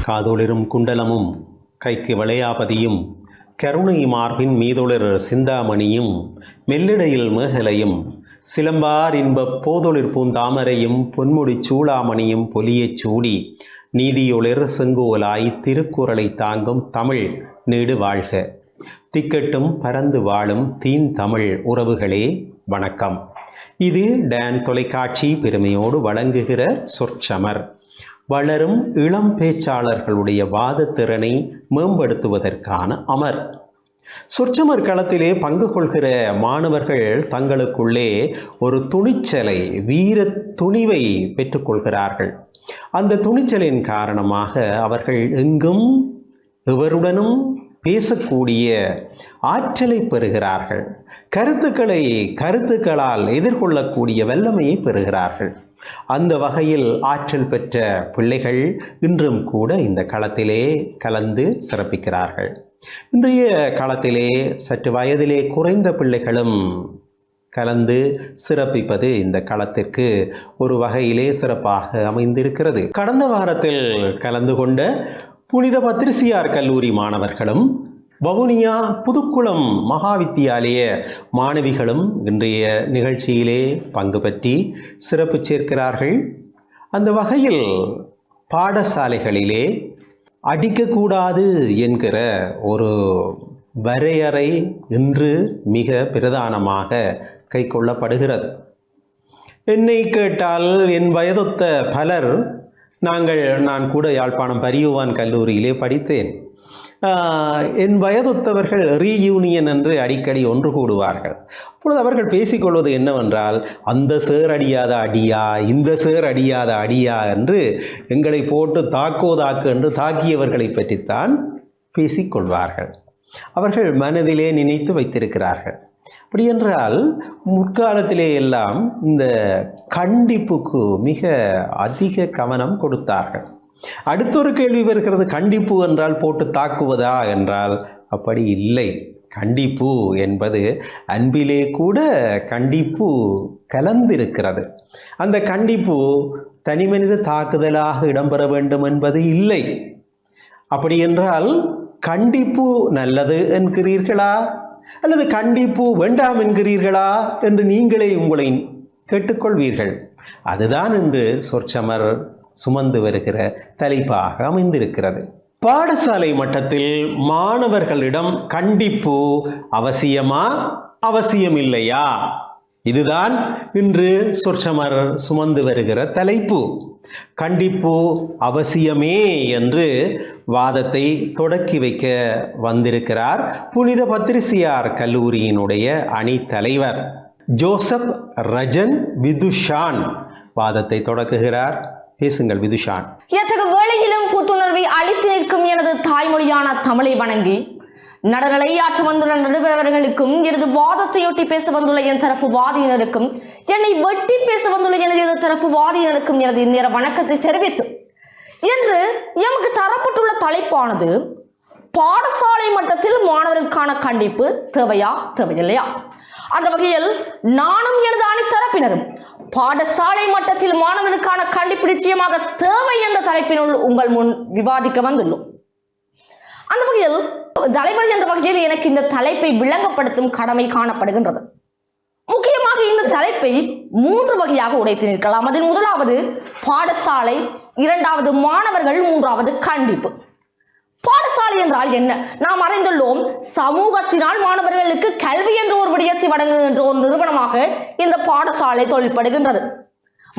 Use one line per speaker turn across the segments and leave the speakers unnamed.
காதொளிரும் குண்டலமும் கைக்கு வளையாபதியும் கருணை மார்பின் மீதொளிர் சிந்தாமணியும் மெல்லிடையில் மேகலையும் சிலம்பார் இன்பப் போதொளிர் பூந்தாமரையும் பொன்முடி சூளாமணியும் பொலியச் சூடி நீதியொளிர் செங்கோலாய் திருக்குறளை தாங்கும் தமிழ் நீடு வாழ்க. திக்கட்டும் பறந்து வாழும் தீன் தமிழ் உறவுகளே வணக்கம். இது டான் தொலைக்காட்சி பெருமையோடு வழங்குகிற சொற்சமர். வளரும் இளம் பேச்சாளர்களுடைய வாதத்திறனை மேம்படுத்துவதற்கான அமர். சொற்சமர் களத்திலே பங்கு கொள்கிற மாணவர்கள் தங்களுக்குள்ளே ஒரு துணிச்சலை, வீர துணிவை பெற்றுக்கொள்கிறார்கள். அந்த துணிச்சலின் காரணமாக அவர்கள் எங்கும் எவருடனும் பேசக்கூடிய ஆற்றலை பெறுகிறார்கள். கருத்துக்களால் எதிர்கொள்ளக்கூடிய வல்லமையை பெறுகிறார்கள். அந்த வகையில் ஆற்றல் பெற்ற பிள்ளைகள் இன்றும் கூட இந்த களத்திலே கலந்து சிறப்பிக்கிறார்கள். இன்றைய களத்திலே சற்று வயதிலே குறைந்த பிள்ளைகளும் கலந்து சிறப்பிப்பது இந்த களத்திற்கு ஒரு வகையிலே சிறப்பாக அமைந்திருக்கிறது. கடந்த வாரத்தில் கலந்து கொண்ட புனித பத்திரிசியார் கல்லூரி மாணவர்களும் வவுனியா புதுக்குளம் மகாவித்தியாலய மாணவிகளும் இன்றைய நிகழ்ச்சியிலே பங்கு பற்றி சிறப்பு சேர்க்கிறார்கள். அந்த வகையில் பாடசாலைகளிலே அடிக்கக்கூடாது என்கிற ஒரு வரையறை இன்று மிக பிரதானமாக கைக்கொள்ளப்படுகிறது. என்னை கேட்டால் என் வயதொத்த பலர், நான் கூட யாழ்ப்பாணம் பரியுவான் கல்லூரியிலே படித்தேன். என் வயதொத்தவர்கள் ரீயூனியன் என்று அடிக்கடி ஒன்று கூடுவார்கள். அப்பொழுது அவர்கள் பேசிக்கொள்வது என்னவென்றால், அந்த சேர் அடியாத அடியா, இந்த சேர் அடியாத அடியா என்று எங்களை போட்டு தாக்கு என்று தாக்கியவர்களை பற்றித்தான் பேசிக்கொள்வார்கள். அவர்கள் மனதிலே நினைத்து வைத்திருக்கிறார்கள். அப்படி என்றால் முற்காலத்திலே எல்லாம் இந்த கண்டிப்புக்கு மிக அதிக கவனம் கொடுத்தார்கள். அடுத்தொரு கேள்வி வருகிறது, கண்டிப்பு என்றால் போட்டு தாக்குவதா என்றால் அப்படி இல்லை. கண்டிப்பு என்பது அன்பிலே கூட கண்டிப்பு கலந்திருக்கிறது. அந்த கண்டிப்பு தனி மனித தாக்குதலாக இடம்பெற வேண்டும் என்பது இல்லை. அப்படி என்றால் கண்டிப்பு நல்லது என்கிறீர்களா அல்லது கண்டிப்பு வேண்டாம் என்கிறீர்களா என்று நீங்களே உங்களை கேட்டுக்கொள்வீர்கள். அதுதான் இன்று சொற்சமர் சுமந்து வருகிற தலைப்பாக அமைந்திருக்கிறது. பாடசாலை மட்டத்தில் மாணவர்களிடம் கண்டிப்பு அவசியமா, அவசியமில்லையா? இதுதான் இன்று சொற்சமர் சுமந்து வருகிற தலைப்பு. கண்டிப்பு அவசியமே என்று வாதத்தை தொடக்கி வைக்க வந்திருக்கிறார் புனித பத்திரிசியார் கல்லூரியினுடைய அணி தலைவர் ஜோசப் ரஜன் விதுஷான். வாதத்தை தொடக்குகிறார். பேசுங்கள் விதுஷான்.
எத்தகைய வேளையிலும் புத்துணர்வை அளித்து நிற்கும் எனது தாய்மொழியான தமிழை வணங்கி நடுநிலை ஆற்ற வந்துள்ள நடுவர்களுக்கும் எனது வாதத்தையொட்டி பேச வந்துள்ள என் தரப்பு வாதியினருக்கும் என்னை வெட்டி பேச வந்துள்ள எனது தரப்பு வாதியினருக்கும் எனது இந்நேர வணக்கத்தை தெரிவித்து, என்று எமக்கு தரப்பட்டுள்ள தலைப்பானது பாடசாலை மட்டத்தில் மாணவர்களுக்கான கண்டிப்பு தேவையா தேவையில்லையா? அந்த வகையில் நானும் எனது அணித்தரப்பினரும் பாடசாலை மட்டத்தில் மாணவர்களுக்கான கண்டிப்பு நிச்சயமாக தேவை என்ற தலைப்பினுள் உங்கள் முன் விவாதிக்க வந்துள்ளோம். அந்த வகையில் தலைவர் என்ற வகையில் எனக்கு இந்த தலைப்பை விளங்கப்படுத்தும் கடமை காணப்படுகின்றது. முக்கியமாக இந்த தலைப்பை 3 வகையாக உடைத்து நிற்கலாம். அதில் முதலாவது பாடசாலை, இரண்டாவது மாணவர்கள், மூன்றாவது கண்டிப்பு. பாடசாலை என்றால் என்ன? நாம் அறிந்துள்ளோம், சமூகத்தினால் மாணவர்களுக்கு கல்வி என்ற ஒரு விடயத்தை வழங்குகின்ற ஒரு நிறுவனமாக இந்த பாடசாலை தொழில்படுகின்றது.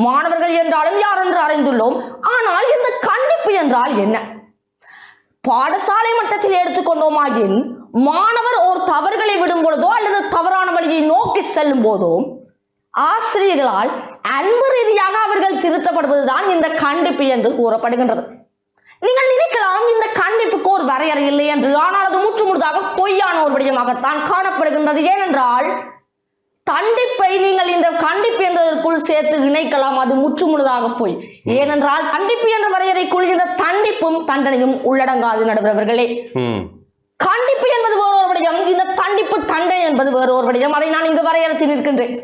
மாணவர்கள் என்றாலும் யார் என்று அறிந்துள்ளோம். ஆனால் இந்த கண்டிப்பு என்றால் என்ன? பாடசாலை மட்டத்தில் எடுத்துக்கொண்டோமாயின் மாணவர் ஒரு தவறுகளை விடும் பொழுதோ அல்லது தவறான வழியை நோக்கி செல்லும் போதோ ஆசிரியர்களால் அன்பு ரீதியாக அவர்கள் திருத்தப்படுவதுதான் இந்த கண்டிப்பு என்று கூறப்படுகின்றது. நீங்கள் நினைக்கலாம் இந்த கண்டிப்புக்கு ஒரு வரையறை இல்லை என்று. ஆனால் அது முற்றுமுழுதாக பொய்யான ஒரு விடயமாகத்தான் காணப்படுகின்றது. ஏனென்றால் கண்டிப்பை நீங்கள் இந்த கண்டிப்பு என்பதற்குள் சேர்த்து இணைக்கலாம். அது முற்றுமுழுதாக பொய். ஏனென்றால் கண்டிப்பு என்ற வரையறைக்குள் இந்த தண்டிப்பும் தண்டனையும் உள்ளடங்காது நடுவர்களே. கண்டிப்பு என்பது வேறு ஒரு விடயம், இந்த தண்டிப்பு தண்டனை என்பது வேறு ஒரு விடயம். அதை நான் இங்கு வரையறுத்து நிற்கின்றேன்.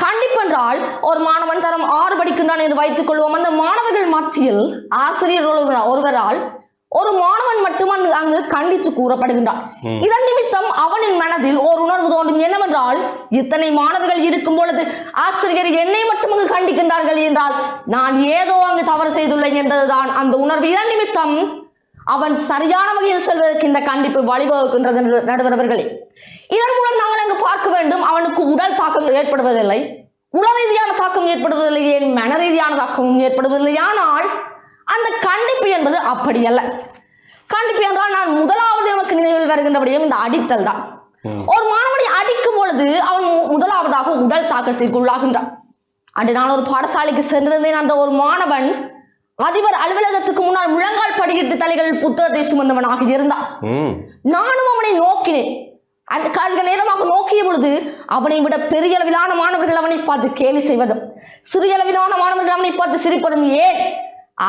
கண்டிப்பு என்றால் ஒரு மாணவன் தரம் 6 படிக்கின்றான் என்று வைத்துக் கொள்வோம். அந்த மாணவர்கள் மத்தியில் ஆசிரியர் ஒருவரால் ஒரு மாணவன் மட்டும் அங்கு கண்டித்து கூறப்படுகின்றான். இதன் நிமித்தம் அவனின் மனதில் ஒரு உணர்வு தோன்றும், என்னவென்றால் இத்தனை மாணவர்கள் இருக்கும் பொழுது ஆசிரியர் என்னை மட்டும் அங்கு கண்டிக்கின்றார்கள் என்றால் நான் ஏதோ அங்கு தவறு செய்துள்ளேன் என்பதுதான் அந்த உணர்வு. இதன் நிமித்தம் அவன் சரியான வகையில் செல்வதற்கு இந்த கண்டிப்பு வழிவகுக்கின்றது நடுவர்களே. இதன் மூலம் நாங்கள் அங்கு பார்க்க வேண்டும், அவனுக்கு உடல் தாக்கம் ஏற்படுவதில்லை, உள ரீதியான தாக்கம் ஏற்படுவதில்லை, ஏன் மன ரீதியான தாக்கமும் ஏற்படுவதில்லை. ஆனால் அந்த கண்டிப்பு என்பது அப்படி அல்ல. கண்டிப்பு என்றால் நான் முதலாவது எனக்கு நினைவில் வருகின்றபடியும் இந்த அடித்தல் தான். ஒரு மாணவனை அடிக்கும் பொழுது அவன் முதலாவதாக உடல் தாக்கத்திற்கு உள்ளாகின்றான். அன்று நான் ஒரு பாடசாலைக்கு சென்றிருந்தேன். அந்த ஒரு மாணவன் அதிபர் அலுவலகத்துக்கு முன்னால் முழங்கால் படியிட்டு தலைகளில் புத்தகத்தை சுமந்தவனாக இருந்தான். நானும் அவனை நோக்கினேன். அதிக நேரமாக நோக்கிய பொழுது அவனை விட பெரிய அளவிலான மாணவர்கள் அவனை பார்த்து கேலி செய்வதும், சிறிய அளவிலான மாணவர்கள் அவனை பார்த்து சிரிப்பதும், ஏன்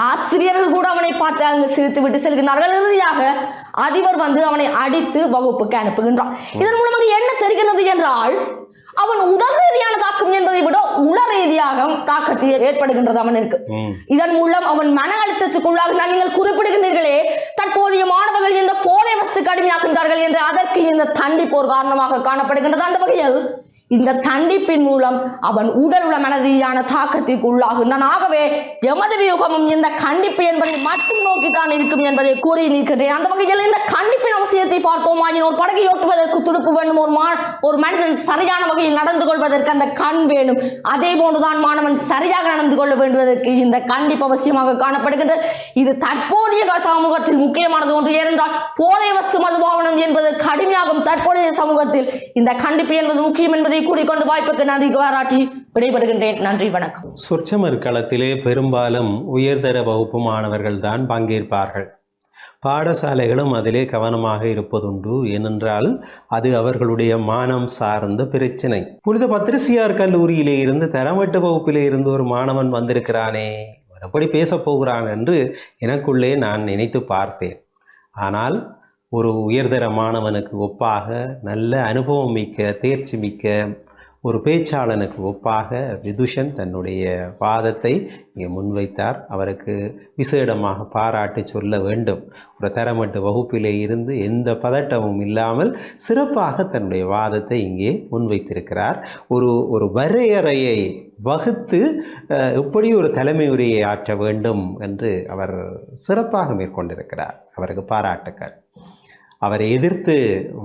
ஆசிரியர்கள் கூட அவனை பார்த்து அங்கு சிரித்து விட்டு செல்கின்றார்கள். இறுதியாக அதிபர் அவனை அடித்து வகுப்புக்கு அனுப்புகின்றான். இதன் மூலம் என்ன தெரிகிறது என்றால் அவன் உடல் ரீதியான தாக்கம் என்பதை விட உள ரீதியாக தாக்கத்தை ஏற்படுகின்றது அவனுக்கு. இதன் மூலம் அவன் மன அழுத்தத்துக்குள்ளாக நீங்கள் குறிப்பிடுகின்றீர்களே, தற்போதைய மாணவர்கள் இந்த போதை வஸ்துக்கு அடிமையாகின்றார்கள் என்று, அதற்கு இந்த தண்டிப்பு ஒரு காரணமாக காணப்படுகின்றது. அந்த வகையில் இந்த தண்டிப்பின் மூலம் அவன் உடல் உள்ள மனதியான தாக்கத்திற்கு உள்ளாகின்றான். ஆகவே எமது வியூகமும் இந்த கண்டிப்பு என்பதை மட்டும் நோக்கித்தான் இருக்கும் என்பதை கூறி நிற்கிறேன். அந்த வகையில் இந்த கண்டிப்பின் அவசியத்தை பார்த்தோம். ஒரு படகை ஓட்டுவதற்கு துடுப்பு வேண்டும், ஒரு மனிதன் சரியான வகையில் நடந்து கொள்வதற்கு அந்த கண் வேண்டும். அதே போன்றுதான் மாணவன் சரியாக நடந்து கொள்ள வேண்டுவதற்கு இந்த கண்டிப்பு அவசியமாக காணப்படுகின்றது. இது தற்போதைய சமூகத்தில் முக்கியமானது ஒன்று. ஏனென்றால் போதை வஸ்து மதுபாவனம் என்பது கடுமையாகும் தற்போதைய சமூகத்தில் இந்த கண்டிப்பு என்பது முக்கியம் என்பதை கூறிக்கொண்டு வாய்ப்புக்கு நன்றி பாராட்டி விடைபெறுகின்றேன். நன்றி, வணக்கம்.
சொற்சமர் களத்திலே பெரும்பாலும் உயர்தர வகுப்பு மாணவர்கள் தான் பங்கேற்பார்கள். பாடசாலைகளும் அதிலே கவனமாக இருப்பதுண்டு. ஏனென்றால் அது அவர்களுடைய மானம் சார்ந்த பிரச்சனை. புனித பத்திரிசியார் கல்லூரியிலே இருந்து தரமட்ட வகுப்பிலே இருந்து ஒரு மாணவன் வந்திருக்கிறானே, எப்படி பேச போகிறான் என்று எனக்குள்ளே நான் நினைத்து பார்த்தேன். ஆனால் ஒரு உயர்தர மாணவனுக்கு ஒப்பாக, நல்ல அனுபவம் மிக்க, தேர்ச்சி மிக்க ஒரு பேச்சாளனுக்கு ஒப்பாக விதுஷன் தன்னுடைய வாதத்தை இங்கே முன்வைத்தார். அவருக்கு விசேடமாக பாராட்டு சொல்ல வேண்டும். ஒரு தரமட்ட வகுப்பிலே இருந்து எந்த பதட்டமும் இல்லாமல் சிறப்பாக தன்னுடைய வாதத்தை இங்கே முன்வைத்திருக்கிறார். ஒரு வரையறையை வகுத்து எப்படி ஒரு தலைமை உரையை ஆற்ற வேண்டும் என்று அவர் சிறப்பாக மேற்கொண்டிருக்கிறார். அவருக்கு பாராட்டுக்கள். அவரை எதிர்த்து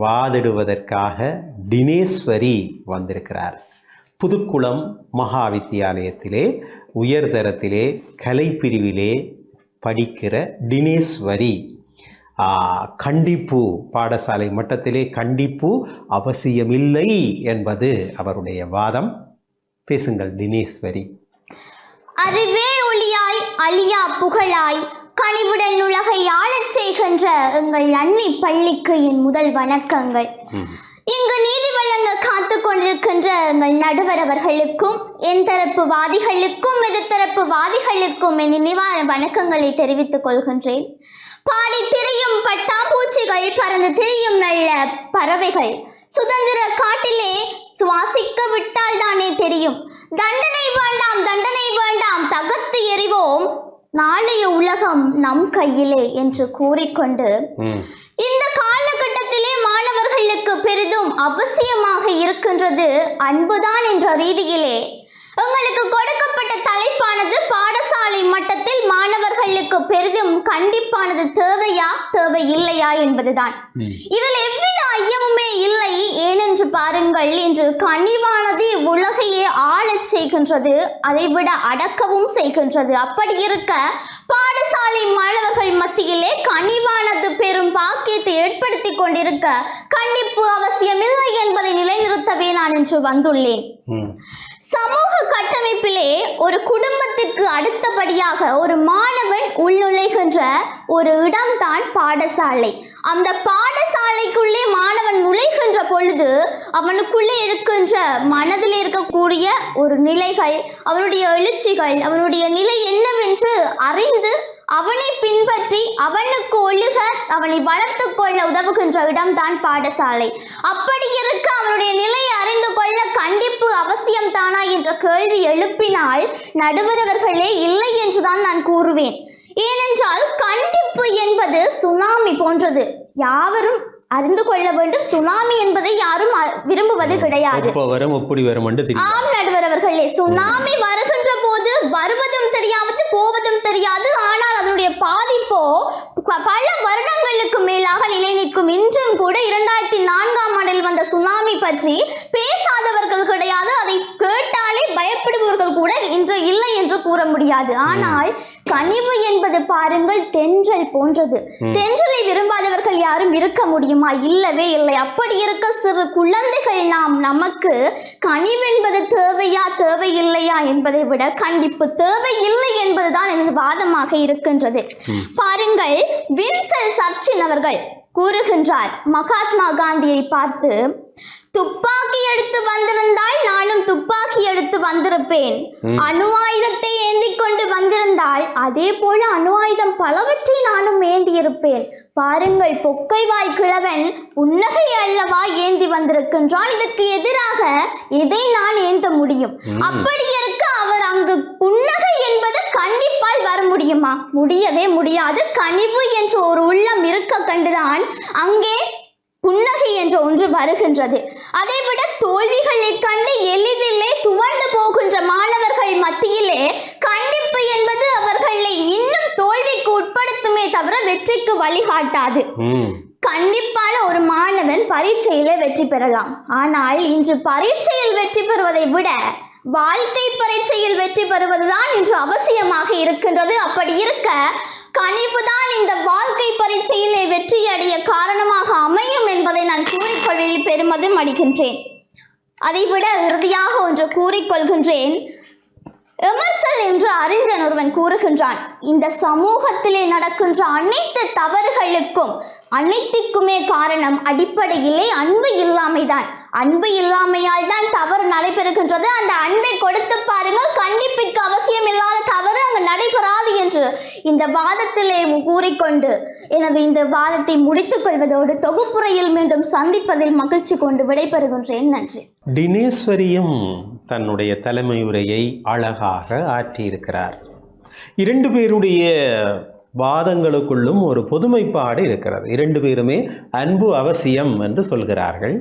வாதிடுவதற்காக தினேஸ்வரி வந்திருக்கிறார். புதுக்குளம் மகா வித்தியாலயத்திலே உயர்தரத்திலே கலைப்பிரிவிலே படிக்கிற தினேஸ்வரி. கண்டிப்பு, பாடசாலை மட்டத்திலே கண்டிப்பு அவசியமில்லை என்பது அவருடைய வாதம். பேசுங்கள் தினேஸ்வரி.
அறிவே ஒளியாய் அழியா புகழாய் கனிவுடன் உலகை ஆளச் செய்கின்ற எங்கள் அன்னி பள்ளிக்கு என் முதல் வணக்கங்கள். இங்கு நீதி வழங்க காத்து கொண்டிருக்கின்ற எங்கள் நடுவர் அவர்களுக்கும், என் தரப்பு வாதிகளுக்கும் எதிர்த்தரப்பு வாதிகளுக்கும் என் நினைவான வணக்கங்களை தெரிவித்துக் கொள்கின்றேன். பாடி திரியும் பட்டாம்பூச்சிகள், பறந்து திரியும் நல்ல பறவைகள் சுதந்திர காட்டிலே சுவாசிக்க விட்டால் தானே தெரியும். தண்டனை வேண்டாம், தண்டனை வேண்டாம், தகர்த்து எறிவோம், நாளைய உலகம் நம் கையிலே என்று கூறிக்கொண்டு இந்த காலகட்டத்திலே மாணவர்களுக்கு பெரிதும் அவசியமாக இருக்கின்றது அன்புதான் என்ற ரீதியிலே உங்களுக்கு கொடுக்கப்பட்ட தலைப்பானது பாடசாலை மட்டத்தில் மாணவர்களுக்கு பெரிதும் கண்டிப்பானது தேவையா தேவையில்லையா என்பதுதான். இதில் எவ்வித ஐயமுமே இல்லை. ஏனென்று பாருங்கள், இன்று கனிவானது உலகையே ஆளச் செய்கின்றது, அதைவிட அடக்கவும் செய்கின்றது. அப்படி இருக்க பாடசாலை மாணவர்கள் மத்தியிலே கனிவானது பெரும் பாக்கியத்தை ஏற்படுத்தி கொண்டிருக்க கண்டிப்பு அவசியமில்லை என்பதை நிலைநிறுத்தவே நான் இன்று வந்துள்ளேன். சமூக கட்டமைப்பிலே ஒரு குடும்பத்திற்கு அடுத்தபடியாக ஒரு மாணவன் உள்நுழைகின்ற ஒரு இடம்தான் பாடசாலை. அந்த பாடசாலைக்குள்ளே மாணவன் நுழைகின்ற பொழுது அவனுக்குள்ளே இருக்கின்ற மனதில் இருக்கக்கூடிய ஒரு நிலைகள், அவனுடைய எழுச்சிகள், அவனுடைய நிலை என்னவென்று அறிந்து அவனை பின்பற்றி அவனுக்கு ஒழுக அவனை வளர்த்து கொள்ள உதவுகின்ற இடம்தான் பாடசாலை. அப்படி இருக்க அவனுடைய நிலையை அறிந்து கொள்ள கண்டிப்பு அவசியம் தானா என்ற கேள்வி எழுப்பினால் நடுவரவர்களே இல்லை என்றுதான் நான் கூறுவேன். ஏனென்றால் கண்டிப்பு என்பது சுனாமி போன்றது. யாவரும் அறிந்து கொள்ள வேண்டும். சுனாமி என்பதை யாரும் விரும்புவது கிடையாது. ஆம் நடுவரவர்களே, சுனாமி வருகின்ற போது வருவதும் தெரியாது போவதும் தெரியாது. ஆனால் அதனுடைய பாதிப்போ பல வருடங்களுக்கு மேலாக நிலை நிற்கும். இன்றும் கூட 2004ஆம் ஆண்டில் வந்த சுனாமி பற்றி பேசாதவர்கள் கிடையாது. அதை கேட்டாலே பயப்படுபவர்கள் கூட இன்று இல்லை என்று கூற முடியாது. ஆனால் கனிவு என்பது பாருங்கள் தென்றல் போன்றது. தென்றலை விரும்பாதவர்கள் யாரும் இருக்க முடியுமா? இல்லவே இல்லை. அப்படி இருக்க சிறு குழந்தைகள் நமக்கு கனிவென்பது தேவையா தேவையில்லையா என்பதை விட கண்டிப்பு தேவையில்லை என்பதுதான் எனது வாதமாக இருக்கின்றது. பாருங்கள், வின்சென்ட் சர்ச்சில் அவர்கள் கூறுகின்றார் மகாத்மா காந்தியை பார்த்து, துப்பாக்கி எடுத்து வந்திருந்தால் நானும் துப்பாக்கி எடுத்து வந்திருப்பேன். அணு ஆயுதத்தை ஏந்தி கொண்டு வந்திருந்தால் அதே போல அணு ஆயுதம் பலவற்றை நானும் ஏந்தி இருப்பேன். பாருங்கள், பொக்கைவாய் கிழவன் புன்னகை அல்லவா ஏந்தி வந்திருக்கின்றான். இதற்கு எதிராக எதை நான் ஏந்த முடியும்? அப்படி இருக்க அவர் அங்கு புன்னகை என்பது கண்டிப்பால் வர முடியுமா? முடியவே முடியாது. கனிவு என்ற ஒரு உள்ளம் இருக்க கண்டுதான் அங்கே புன்னகை என்ற ஒன்று வருகின்றது. அதைவிட தோல்விகளை கண்டு எளிதிலே துவண்டு போகின்ற மாணவர்கள் மத்தியிலே கண்டிப்பு என்பது அவர்களை இன்னும் தோல்விக்கு உட்படுத்துமே தவிர வெற்றிக்கு வழிகாட்டாது. கண்டிப்பான ஒரு மாணவன் பரீட்சையிலே வெற்றி பெறலாம். ஆனால் இன்று பரீட்சையில் வெற்றி பெறுவதை விட வாழ்க்கை பரீட்சையில் வெற்றி பெறுவதுதான் இன்று அவசியமாக இருக்கின்றது. அப்படி இருக்க கனிவுதான் இந்த வாழ்க்கை பரீட்சையிலே வெற்றி அடைய காரணமாக அமையும் என்பதை நான் கூறிக்கொள்வதில் பெருமதும் அடைகின்றேன். அதைவிட இறுதியாக ஒன்று கூறிக்கொள்கின்றேன். எமர்சன் என்ற அறிஞன் ஒருவன் கூறுகின்றான், இந்த சமூகத்திலே நடக்கின்ற அனைத்து தவறுகளுக்கும் அனைத்திற்குமே காரணம் அடிப்படையிலே அன்பு இல்லாமைதான். அன்பு இல்லாமையால் தான் தவறு நடைபெறுகின்றது. அந்த அன்பை கொடுத்து பாருங்கள், கண்டிப்பிற்கு அவசியம் இல்லாத தவறு அங்கு நடைபெறாது என்று இந்த வாதத்திலே கூறிக்கொண்டு எனது இந்த வாதத்தை முடித்துக் கொள்வதோடு தொகுப்புரையில் மீண்டும் சந்திப்பதில் மகிழ்ச்சி கொண்டு விடைபெறுகின்றேன். நன்றி.
தினேஸ்வரியும் தன்னுடைய தலைமை உரையை அழகாக ஆற்றியிருக்கிறார். இரண்டு பேருடைய வாதங்களுக்குள்ளும் ஒரு பொதுமைப்பாடு இருக்கிறது. இரண்டு பேருமே அன்பு அவசியம் என்று சொல்கிறார்கள்.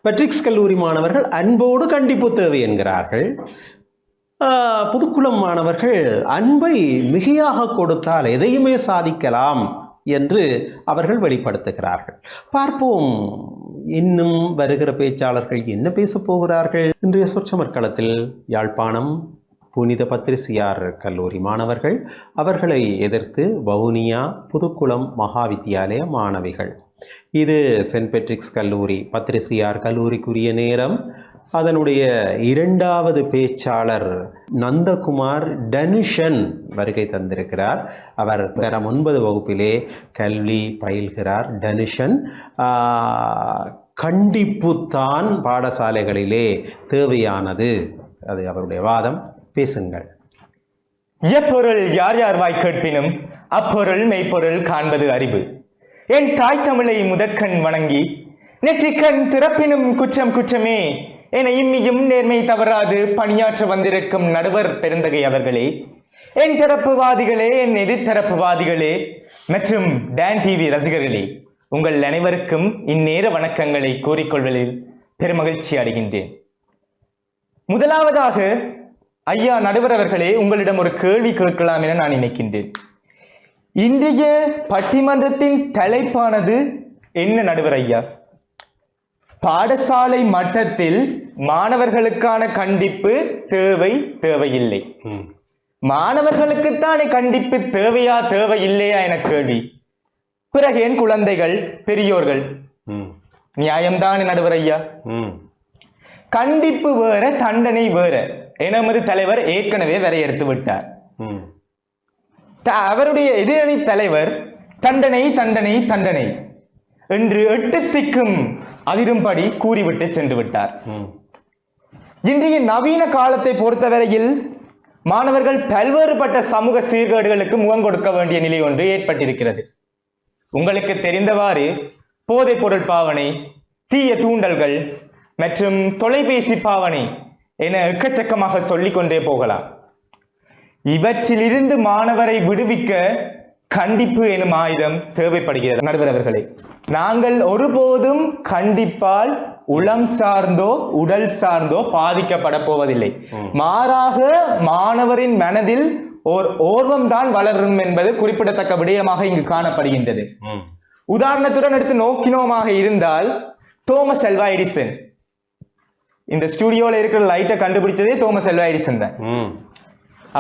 பெட்ரிக்ஸ் கல்லூரி மாணவர்கள் அன்போடு கண்டிப்பு தேவை என்கிறார்கள். புதுக்குளம் மாணவர்கள் அன்பை மிகையாக கொடுத்தால் எதையுமே சாதிக்கலாம் என்று அவர்கள் வெளிப்படுத்துகிறார்கள். பார்ப்போம், இன்னும் வருகிற பேச்சாளர்கள் என்ன பேசப் போகிறார்கள். இன்றைய சொற்சமர்க்களத்தில் யாழ்ப்பாணம் புனித பத்திரிசியார் கல்லூரி மாணவர்கள், அவர்களை எதிர்த்து வவுனியா புதுக்குளம் மகாவித்தியாலய மாணவிகள். இது சென்ட் பெட்ரிக்ஸ் கல்லூரி பத்திரிசியார் கல்லூரிக்குரிய நேரம். அதனுடைய இரண்டாவது பேச்சாளர் நந்தகுமார் டனுஷன் வருகை தந்திருக்கிறார். அவர் தரம் 9 வகுப்பிலே கல்வி பயில்கிறார். டனுஷன் கண்டிப்புத்தான் பாடசாலைகளிலே தேவையானது, அது அவருடைய வாதம். பேசுங்கள்.
எப்பொருள் யார் யார் வாய் கேட்பினும் அப்பொருள் மெய்ப்பொருள் காண்பது அறிவு. என் தாய் தமிழை முதற்கண் வணங்கி நெற்றிக்கண் திறப்பினும் குற்றம் குற்றமே என இம்மியும் நேர்மை தவறாது பணியாற்ற வந்திருக்கும் நடுவர் பெருந்தகை அவர்களே, என் தரப்புவாதிகளே, என் எதிர்த்தரப்புவாதிகளே மற்றும் டான் டிவி ரசிகர்களே, உங்கள் அனைவருக்கும் இந்நேர வணக்கங்களை கூறிக்கொள்வதில் பெருமகிழ்ச்சி அடைகின்றேன். முதலாவதாக ஐயா நடுவர் அவர்களே, உங்களிடம் ஒரு கேள்வி கேட்கலாம் என நான் நினைக்கின்றேன். இன்றைய பட்டிமன்றத்தின் தலைப்பானது என்ன நடுவர் ஐயா? பாடசாலை மட்டத்தில் மாணவர்களுக்கான கண்டிப்பு தேவை தேவையில்லை. மாணவர்களுக்குத்தானே கண்டிப்பு தேவையா தேவையில்லையா என கேள்வி. பிறகு என் குழந்தைகள் பெரியோர்கள் நியாயம்தான் நடுவர் ஐயா. கண்டிப்பு வேற தண்டனை வேற எனமது தலைவர் ஏற்கனவே வரையறுத்து விட்டார். அவருடைய எதிரணி தலைவர் தண்டனை தண்டனை தண்டனை என்று 8 திக்கும் அதிரும்படி கூறிவிட்டு சென்று விட்டார். இன்றைய நவீன காலத்தை பொறுத்தவரையில் மாணவர்கள் பல்வேறுபட்ட சமூக சீர்கேடுகளுக்கு முகம் கொடுக்க வேண்டிய நிலை ஒன்று ஏற்பட்டிருக்கிறது. உங்களுக்கு தெரிந்தவாறு போதைப் பொருள் பாவனை, தீய தூண்டல்கள் மற்றும் தொலைபேசி பாவனை என எக்கச்சக்கமாக சொல்லிக் கொண்டே போகலாம். இவற்றிலிருந்து மாணவரை விடுவிக்க கண்டிப்பு எனும் ஆயுதம் தேவைப்படுகிறது. நடுவர் அவர்களே, நாங்கள் ஒருபோதும் கண்டிப்பால் உளம் சார்ந்தோ உடல் சார்ந்தோ பாதிக்கப்பட போவதில்லை. மாறாக மாணவரின் மனதில் ஓர் ஓர்வம் தான் வளரும் என்பது குறிப்பிடத்தக்க விடயமாக இங்கு காணப்படுகின்றது. உதாரணத்துடன் எடுத்து நோக்கினோமாக இருந்தால் தோமஸ் அல்வா எடிசன், இந்த ஸ்டுடியோல இருக்கிற லைட்டை கண்டுபிடித்ததே தோமஸ் அல்வா எடிசன் தான்.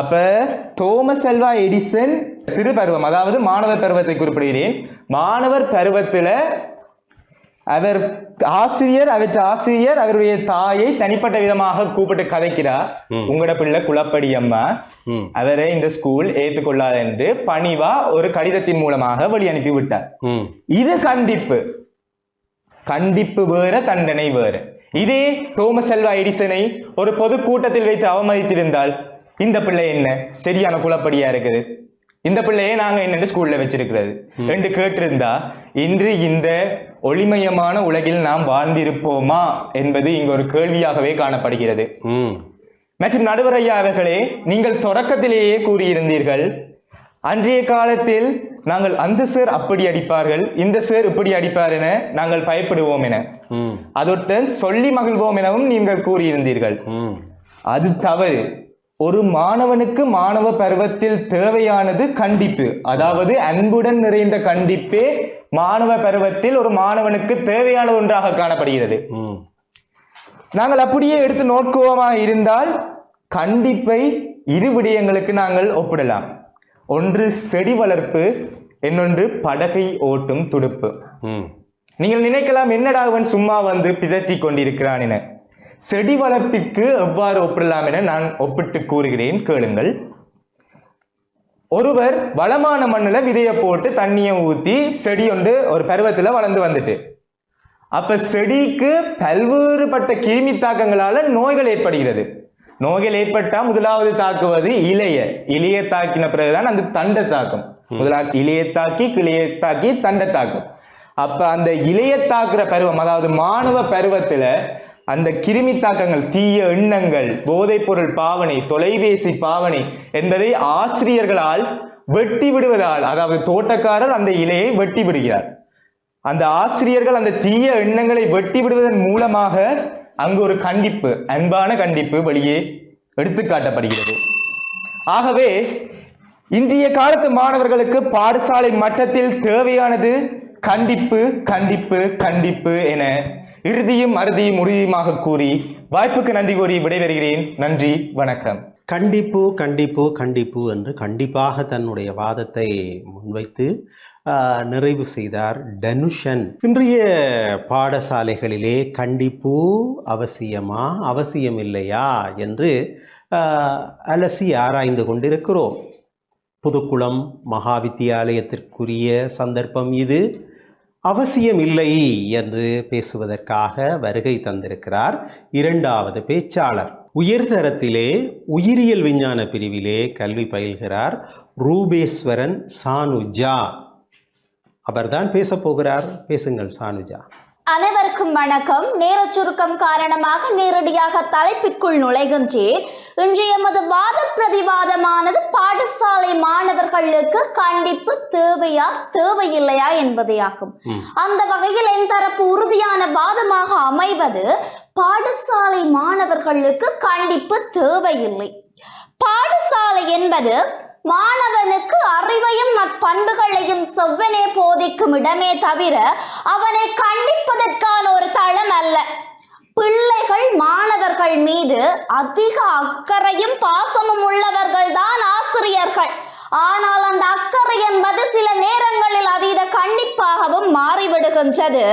அப்ப தோமஸ் அல்வா எடிசன் சிறு பருவம், அதாவது மாணவர் பருவத்தை குறிப்பிடுகிறேன். மாணவர் பருவத்துல அவர் ஆசிரியர் அவருடைய தாயை தனிப்பட்ட விதமாக கூப்பிட்டு கதைக்கிறார். உங்களோட பிள்ளை குளப்படி அம்மா, அவரை இந்த ஸ்கூல் ஏற்றுக்கொள்ளாது என்று பணிவா ஒரு கடிதத்தின் மூலமாக வழி அனுப்பி விட்டார். இது கண்டிப்பு. கண்டிப்பு வேற, தண்டனை வேற. இதே தோமஸ் அல்வா எடிசனை ஒரு பொது கூட்டத்தில் வைத்து அவமதித்திருந்தால், இந்த பிள்ளை என்ன சரியான குளப்படியா இருக்குது, இந்த பிள்ளையை நாங்க என்னென்று ஸ்கூல்ல வச்சிருக்கிறது என்று கேட்டிருந்தா இன்று இந்த ஒளிமயமான உலகில் நாம் வாழ்ந்திருப்போமா என்பது இங்கு ஒரு கேள்வியாகவே காணப்படுகிறது. மற்றும் நடுவர் ஐயா அவர்களே, நீங்கள் தொடக்கத்திலேயே கூறியிருந்தீர்கள், அன்றைய காலத்தில் நாங்கள் அந்த சார் அப்படி அடிப்பார்கள், இந்த சார் இப்படி அடிப்பார் என நாங்கள் பயப்படுவோம் என, அதோடன் சொல்லி மகிழ்வோம் எனவும் நீங்கள் கூறியிருந்தீர்கள். அது தவறு. ஒரு மாணவனுக்கு மாணவ பருவத்தில் தேவையானது கண்டிப்பு, அதாவது அன்புடன் நிறைந்த கண்டிப்பே மாணவ பருவத்தில் ஒரு மாணவனுக்கு தேவையான ஒன்றாக காணப்படுகிறது. நாங்கள் அப்படியே எடுத்து நோக்குவோமாக இருந்தால் கண்டிப்பை இரு விடயங்களுக்கு நாங்கள் ஒப்பிடலாம். ஒன்று செடி வளர்ப்பு, இன்னொன்று படகை ஓட்டும் துடுப்பு. நீங்கள் நினைக்கலாம், என்னடா அவன் சும்மா வந்து பிதற்றி கொண்டிருக்கிறான் என. செடி வளர்ப்பிற்கு எவ்வாறு ஒப்பிடலாம் என நான் ஒப்பிட்டு கூறுகிறேன், கேளுங்கள். ஒருவர் வளமான மண்ணுல விதைய போட்டு தண்ணியை ஊத்தி செடி ஒன்று ஒரு பருவத்துல வளர்ந்து வந்துட்டு, அப்ப செடிக்கு பல்வேறுபட்ட கிருமி தாக்கங்களால நோய்கள் ஏற்படுகிறது. நோய்கள் ஏற்பட்டா முதலாவது தாக்குவது இலையை தாக்கின பிறகுதான் அந்த தண்டை தாக்கும். முதலாவது இலையை தாக்கி, கிளையை தாக்கி, தண்டை தாக்கும். அப்ப அந்த இலையை தாக்குற பருவம், அதாவது மாணவ பருவத்துல அந்த கிருமி தாக்கங்கள், தீய எண்ணங்கள், போதைப் பொருள் பாவனை, தொலைபேசி பாவனை என்பதை ஆசிரியர்களால் வெட்டி விடுவதால், அதாவது தோட்டக்காரர் அந்த இலையை வெட்டி விடுகிறார். அந்த ஆசிரியர்கள் அந்த தீய எண்ணங்களை வெட்டி விடுவதன் மூலமாக அங்கு ஒரு கண்டிப்பு, அன்பான கண்டிப்பு வெளியே எடுத்து காட்டப்படுகிறது. ஆகவே இன்றைய காலத்து மாணவர்களுக்கு பாடசாலை மட்டத்தில் தேவையானது கண்டிப்பு, கண்டிப்பு, கண்டிப்பு என இறுதியும் அறுதியும் உறுதியுமாக கூறி வாய்ப்புக்கு நன்றி கூறி விடைபெறுகிறேன். நன்றி, வணக்கம்.
கண்டிப்பு கண்டிப்பு கண்டிப்பு என்று கண்டிப்பாக தன்னுடைய வாதத்தை முன்வைத்து நிறைவு செய்தார் டனுஷன். இன்றைய பாடசாலைகளிலே கண்டிப்பு அவசியமா அவசியம் இல்லையா என்று அலசி ஆராய்ந்து கொண்டிருக்கிறோம். புதுக்குளம் மகா வித்தியாலயத்திற்குரிய சந்தர்ப்பம் இது. அவசியம் இல்லை என்று பேசுவதற்காக வருகை தந்திருக்கிறார் இரண்டாவது பேச்சாளர். உயர்தரத்திலே உயிரியல் விஞ்ஞான பிரிவிலே கல்வி பயில்கிறார் ரூபேஸ்வரன் சானுஜா. அவர்தான் பேச போகிறார். பேசுங்கள் சானுஜா.
அனைவருக்கும் வணக்கம். நேர சுருக்கம் காரணமாக நேரடியாக தலைப்பிற்குள் நுழைகின்றேன். இன்றைய எமது வாத பிரதிவாதமானது பாடசாலை மாணவர்களுக்கு கண்டிப்பு தேவையா தேவையில்லையா என்பதையாகும். அந்த வகையில் என் தரப்பு உறுதியான வாதமாக அமைவது, பாடசாலை மாணவர்களுக்கு கண்டிப்பு தேவையில்லை. பாடசாலை என்பது மாணவனுக்கு அறிவையும் நற்பண்புகளையும் செவ்வனே போதிக்கும் இடமே தவிர அவனை கண்டிப்பதற்கான ஒரு தளம் அல்ல. பிள்ளைகள் மாணவர்கள் மீது அதிக அக்கறையும் பாசமும் உள்ளவர்கள் தான் ஆசிரியர்கள். ஆனால் அந்த அக்கறை என்பது சில நேரங்களில் அதீத கண்டிப்பாகவும் மாறிவிடுகின்றது.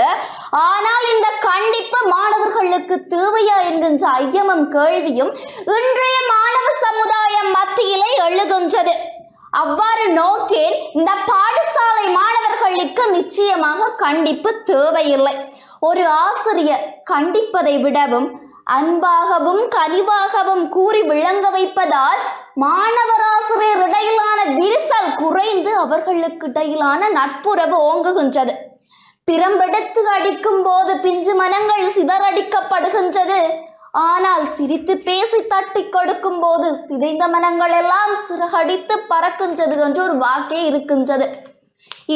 ஆனால் இந்த கண்டிப்பு மாணவர்களுக்கு தேவையா என்கின்ற ஐயமும் கேள்வியும் இன்றைய மாணவ சமுதாயம் மத்தியிலே எழுகின்றது. அவ்வாறு நோக்கேன், இந்த பாடசாலை மாணவர்களுக்கு நிச்சயமாக கண்டிப்பு தேவையில்லை. ஒரு ஆசிரியர் கண்டிப்பதை விடவும் அன்பாகவும் கனிவாகவும் கூறி விளங்க வைப்பதால் மாணவர் ஆசிரியர் இடையிலான விரிசல் குறைந்து அவர்களுக்கு இடையிலான நட்புறவு ஓங்குகின்றது. பிரம்பெடுத்து அடிக்கும் போது பிஞ்சு மனங்கள் சிதறடிக்கப்படுகின்றது. ஆனால் சிரித்து பேசி தட்டி கொடுக்கும் போது சிதைந்த மனங்கள் எல்லாம் சிறகடித்து பறக்கின்றது என்று ஒரு வாக்கே இருக்கின்றது.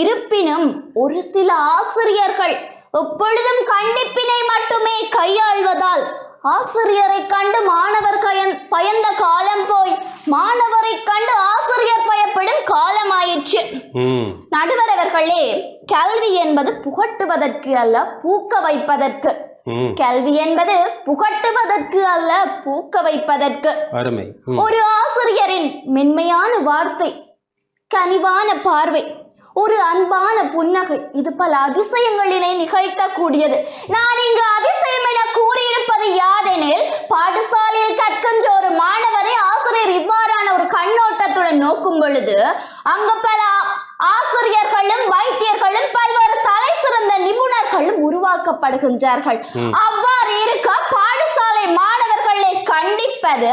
இருப்பினும் ஒரு சில ஆசிரியர்கள் எப்பொழுதும் கண்டிப்பினை மட்டுமே கையாள்வதால் ஆசிரியரை கண்டு மாணவர் பயந்த காலம் போய் மாணவரை கண்டு ஆசிரியர் பயப்படும் காலமாயிற்று. நடுவர் அவர்களே, கல்வி என்பது புகட்டுவதற்கு அல்ல பூக்க வைப்பதற்கு. கல்வி என்பது புகட்டுவதற்கு அல்ல பூக்க வைப்பதற்கு. ஒரு ஆசிரியரின் மென்மையான வார்த்தை, கனிவான பார்வை, ஒரு அன்பான புன்னகை, இது பல அதிசயங்களினை நிகழ்த்தக்கூடியது. நான் இங்கு அதிசயம் என கூறியிருப்பது யாதெனில், பாடசாலையில் கற்கின்ற ஒரு மாணவரை ஆசிரியர் இவ்வாறான ஒரு கண்ணோட்டத்துடன் நோக்கும் பொழுது அங்கு பல ஆசிரியர்களும் வைத்தியர்களும் பல்வேறு தலை சிறந்த நிபுணர்களும் உருவாக்கப்படுகின்றார்கள். அவ்வாறு இருக்க பாடசாலை மாணவர்களை கண்டிப்பது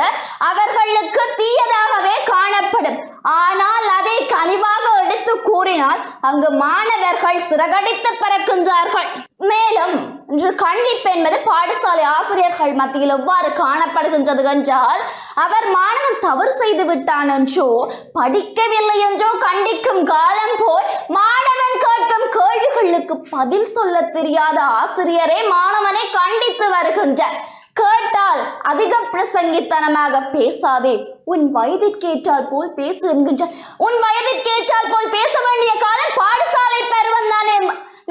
அவர்களுக்கு தீயதாகவே காணப்படும். ஆனால் அதை கனிவாக எடுத்து கூறினால் அங்கு மாணவர்கள் சிறகடித்து பறக்கின்றார்கள். மேலும் இன்று கண்டிப்பு என்பது பாடசாலை ஆசிரியர்கள் மத்தியில் எவ்வாறு காணப்படுகின்றது என்றால், அவர் மாணவன் தவறு செய்து விட்டான் என்றோ படிக்கவில்லை என்றோ கண்டிக்கும் காலம் போய் மாணவன் கேட்கும் கேள்விகளுக்கு பதில் சொல்ல தெரியாத ஆசிரியரே மாணவனை கண்டித்து வருகின்றார். கேட்டால் அதிக பிரசங்கித்தனமாக பேசாதே, உன் வயதிற்கேற்றால் போல் பேசு என்கின்ற. உன் வயதிற்கேற்றால் போல் பேச வேண்டிய காலம் பாடசாலை பருவம் தானே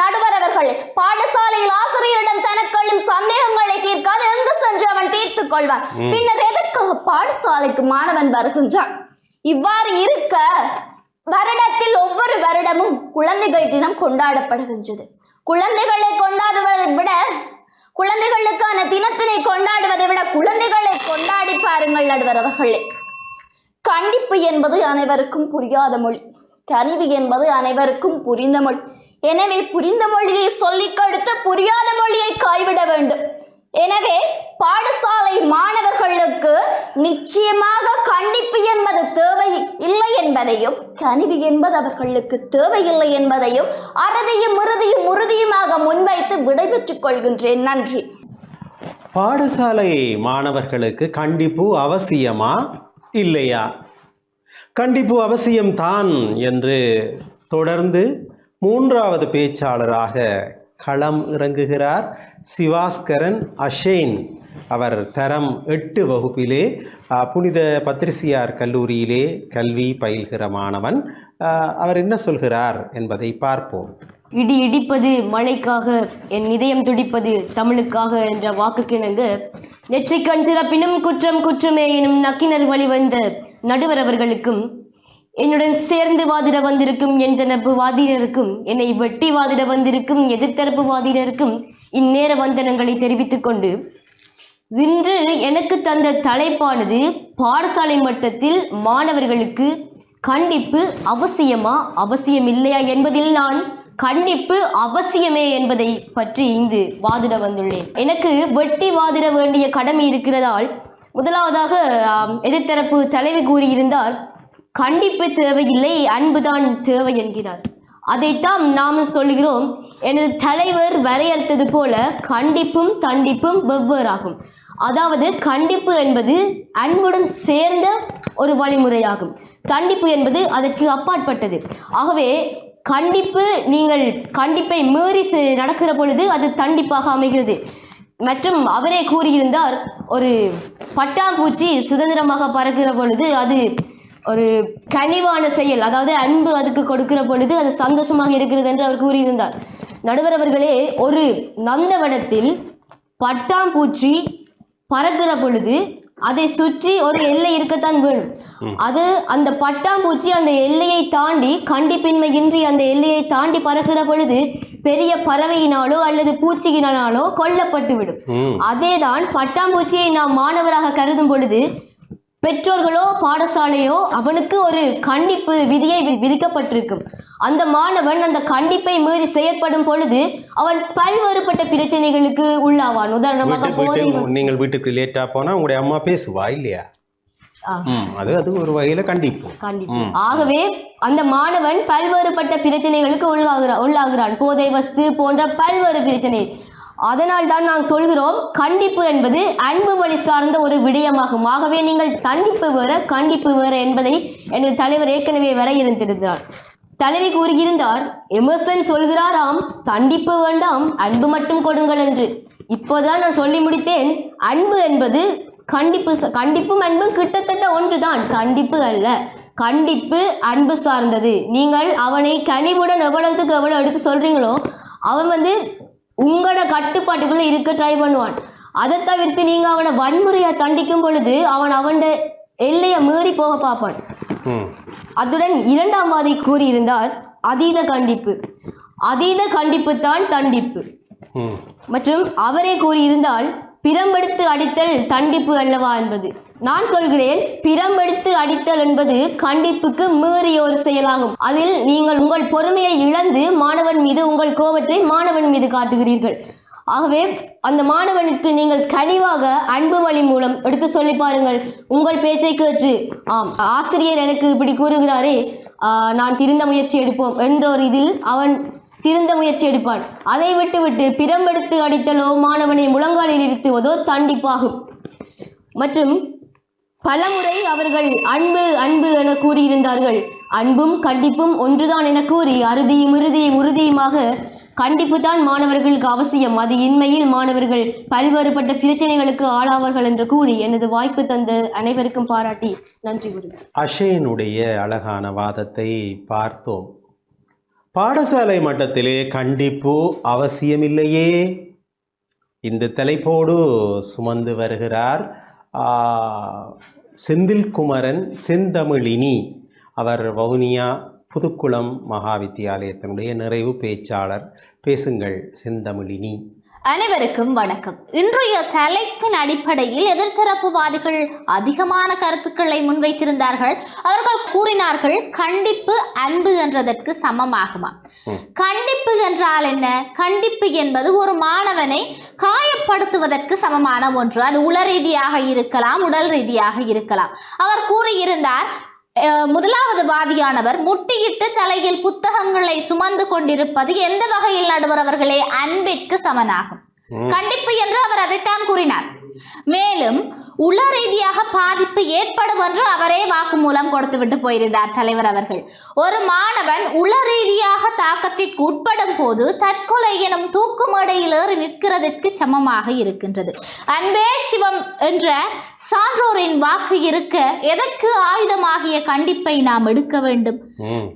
நடுவர் அவர்களே. பாடசாலையில் ஆசிரியரிடம் தனக்களும் சந்தேகங்களை தீர்க்காது எங்கு சென்று அவன் தீர்த்துக் கொள்வான். பின்னர் எதற்காக பாடசாலைக்கு மாணவன் வருகின்றான்? இவ்வாறு இருக்க வருடத்தில் ஒவ்வொரு வருடமும் குழந்தைகள் தினம் கொண்டாடப்படுகின்றது. குழந்தைகளை கொண்டாடுவதை விட, குழந்தைகளுக்கான தினத்தினை கொண்டாடுவதை விட குழந்தைகளை கொண்டாடி பாருங்கள் நடுவர் அவர்களே. கண்டிப்பு என்பது அனைவருக்கும் புரியாத மொழி, கனிவு என்பது அனைவருக்கும் புரிந்த மொழி. எனவே புரிந்த மொழியை சொல்லிக் கொடுத்து புரியாத மொழியை கைவிட வேண்டும். எனவே பாடசாலை மாணவர்களுக்கு நிச்சயமாக கண்டிப்பு என்பது தேவை இல்லை என்பதையும், கனிவு என்பது அவர்களுக்கு தேவையில்லை என்பதையும் அறுதியும் உறுதியுமாக முன்வைத்து விடைபெற்றுக் கொள்கின்றேன். நன்றி.
பாடசாலை மாணவர்களுக்கு கண்டிப்பு அவசியமா இல்லையா? கண்டிப்பு அவசியம்தான் என்று தொடர்ந்து மூன்றாவது பேச்சாளராக களம் இறங்குகிறார் சிவாஸ்கரன் அஷேன். அவர் தரம் 8 வகுப்பிலே புனித பத்திரிசியார் கல்லூரியிலே கல்வி பயில்கிற மாணவன். அவர் என்ன சொல்கிறார் என்பதை பார்ப்போம்.
இடி இடிப்பது மழைக்காக, என் இதயம் துடிப்பது தமிழுக்காக என்ற வாக்குக்கிணங்க நெற்றிக்கண் திறப்பினும் குற்றம் குற்றமே எனும் நக்கினர் வழிவந்த நடுவர் அவர்களுக்கும், என்னுடன் சேர்ந்து வாதிட வந்திருக்கும் என் தரப்பு வாதினருக்கும், என்னை வெட்டி வாதிட வந்திருக்கும் எதிர்த்தரப்பு வாதினருக்கும் இந்நேர வந்தனங்களை தெரிவித்துக் கொண்டு, இன்று எனக்கு தந்த தலைப்பானது பாடசாலை மட்டத்தில் மாணவர்களுக்கு கண்டிப்பு அவசியமா அவசியம் இல்லையா என்பதில் நான் கண்டிப்பு அவசியமே என்பதை பற்றி இங்கு வாதிட வந்துள்ளேன். எனக்கு வெட்டி வாதிட வேண்டிய கடமை இருக்கிறதால் முதலாவதாக எதிர்த்தரப்பு தலைவி கூறியிருந்தார், கண்டிப்பு தேவையில்லை, அன்புதான் தேவை என்கிறார். அதைத்தான் நாமும் சொல்கிறோம். எனது தலைவர் வரையறுத்தது போல கண்டிப்பும் தண்டிப்பும் வெவ்வேறாகும். அதாவது கண்டிப்பு என்பது அன்புடன் சேர்ந்த ஒரு வழிமுறையாகும், தண்டிப்பு என்பது அதற்கு அப்பாற்பட்டது. ஆகவே கண்டிப்பு, நீங்கள் கண்டிப்பை மீறி நடக்கிற பொழுது அது தண்டிப்பாக அமைகிறது. மற்றும் அவரே கூறியிருந்தார், ஒரு பட்டாம்பூச்சி சுதந்திரமாக பறக்கிற பொழுது அது ஒரு கனிவான செயல், அதாவது அன்பு அதுக்கு கொடுக்கிற பொழுது அது சந்தோஷமாக இருக்கிறது என்று அவர் கூறியிருந்தார். நடுவர் அவர்களே, ஒரு நந்தவனத்தில் பட்டாம்பூச்சி பறக்கிற பொழுது அதை சுற்றி ஒரு எல்லை இருக்கத்தான் வேணும். அது அந்த பட்டாம்பூச்சி அந்த எல்லையை தாண்டி, கண்டிப்பின்மையின்றி அந்த எல்லையை தாண்டி பறக்கிற பொழுது பெரிய பறவையினாலோ அல்லது பூச்சியினாலோ கொல்லப்பட்டு விடும். அதேதான் பட்டாம்பூச்சியை நாம் மாணவராக கருதும் பொழுது பெற்றோர்களோ பாடசாலையோ அவனுக்கு ஒரு கண்டிப்பு விதியை விதிக்கப்பட்டிருக்கும். அந்த மாணவன் அந்த கண்டிப்பை மீறி செயற்படும் பொழுது அவன் பல்வேறுபட்ட பிரச்சனைகளுக்கு உள்ளாவான். உதாரணமாக
நீங்கள் வீட்டுக்கு லேட்டா போனா உங்களுடைய அம்மா பேசுவா இல்லையா? அது ஒரு வகையில கண்டிப்பு.
ஆகவே அந்த மாணவன் பல்வேறுபட்ட பிரச்சனைகளுக்கு உள்ளாகிறான். போதை வஸ்து போன்ற பல்வேறு பிரச்சனை. அதனால் தான் நான் சொல்கிறோம், கண்டிப்பு என்பது அன்பு வழி சார்ந்த ஒரு விடயமாகும். ஆகவே நீங்கள் தண்டிப்பு வேற கண்டிப்பு வேற என்பதை எனது தலைவர் ஏற்கனவே வரையறுத்திருக்கிறார். தலைவி கூறியிருந்தார், எமர்சன் சொல்கிறாராம், தண்டிப்பு வேண்டாம் அன்பு மட்டும் கொடுங்கள் என்று. இப்போதான் நான் சொல்லி முடித்தேன். அன்பு என்பது கண்டிப்பும் அன்பும் கிட்டத்தட்ட ஒன்றுதான். கண்டிப்பு அல்ல, கண்டிப்பு அன்பு சார்ந்தது. நீங்கள் அவனை கனிவுடன் எவ்வளவுக்கு எவ்வளவு எடுத்து சொல்றீங்களோ அவன் உங்களோட கட்டுப்பாட்டுக்குள்ள இருக்க ட்ரை பண்ணுவான். அதை தவிர்த்து நீங்க அவனை வன்முறையா தண்டிக்கும் பொழுது அவன் எல்லையை மீறி போக பார்ப்பான். அதுடன் இரண்டாம் வாதி கூறியிருந்தார், அதீத கண்டிப்பு தான் தண்டிப்பு. மற்றும் அவரே கூறியிருந்தால், பிரம்பெடுத்து அடித்தல் தண்டிப்பு அல்லவா என்பது. நான் சொல்கிறேன், பிரம்பெடுத்து அடித்தல் என்பது கண்டிப்புக்கு மீறிய ஒரு செயலாகும். அதில் நீங்கள் உங்கள் பொறுமையை இழந்து மாணவன் மீது உங்கள் கோபத்தை மாணவன் மீது காட்டுகிறீர்கள். ஆகவே அந்த மாணவனுக்கு நீங்கள் கனிவாக அன்பு வழி மூலம் எடுத்து சொல்லி பாருங்கள். உங்கள் பேச்சை கேட்டு, ஆசிரியர் எனக்கு இப்படி கூறுகிறாரே, நான் திருந்த முயற்சி எடுப்போம் என்ற ஒரு இதில் அவன் திருந்த முயற்சி எடுப்பான். அதை விட்டுவிட்டு பிரம்பெடுத்து அடித்தலோ மாணவனை முழங்காலில் இருத்துவதோ தண்டிப்பாகும். மற்றும் பலமுறை அவர்கள் அன்பு என கூறியிருந்தார்கள். அன்பும் கண்டிப்பும் ஒன்றுதான் என கூறி உறுதியுமாக கண்டிப்பு தான் மாணவர்களுக்கு அவசியம், அது இன்மையில் மாணவர்கள் பல்வேறுபட்ட பிரச்சனைகளுக்கு ஆளாவார்கள் என்று கூறி எனது வாய்ப்பு தந்த அனைவருக்கும் பாராட்டி நன்றி கூறுகிறேன்.
அஷேனுடைய அழகான வாதத்தை பார்த்தோம். பாடசாலை மட்டத்திலே கண்டிப்பு அவசியமில்லையே, இந்த தலைப்போடு சுமந்து வருகிறார் செந்தில்குமரன் செந்தமிழினி. அவர் வவுனியா புதுக்குளம் மகா வித்தியாலயத்தினுடைய நிறைவு பேச்சாளர். பேசுங்கள் செந்தமிழினி.
அனைவருக்கும் வணக்கம். இன்றைய தலைப்பின் அடிப்படையில் எதிர்த்தரப்புவாதிகள் அதிகமான கருத்துக்களை முன்வைத்திருந்தார்கள். அவர்கள் கூறினார்கள், கண்டிப்பு அன்பு என்றதற்கு சமமாகுமா? கண்டிப்பு என்றால் என்ன? கண்டிப்பு என்பது ஒரு மாணவனை காயப்படுத்துவதற்கு சமமான ஒன்று. அது உள ரீதியாக இருக்கலாம், உடல் ரீதியாக இருக்கலாம். அவர் கூறியிருந்தார், முதலாவது வாதியானவர் முட்டியிட்டு தலையில் புத்தகங்களை சுமந்து கொண்டிருப்பது எந்த வகையில் நடுவர் அவர்களே அன்பிற்கு சமனாகும். கண்டிப்பு என்று அவர் அதைத்தான் கூறினார். மேலும் உள ரீதியாக பாதிப்பு ஏற்படும் என்று அவரே வாக்குமூலம் கொடுத்துவிட்டு போயிருந்தார் தலைவர் அவர்கள். ஒரு மாணவன் உள ரீதியாக தாக்கத்திற்கு உட்படும் போது தற்கொலை எனும் தூக்கு மேடையில் ஏறி நிற்கிறதற்கு சமமாக இருக்கின்றது. அன்பே சிவம் என்ற சான்றோரின் வாக்கு இருக்க எதற்கு ஆயுதமாகிய கண்டிப்பை நாம் எடுக்க வேண்டும்?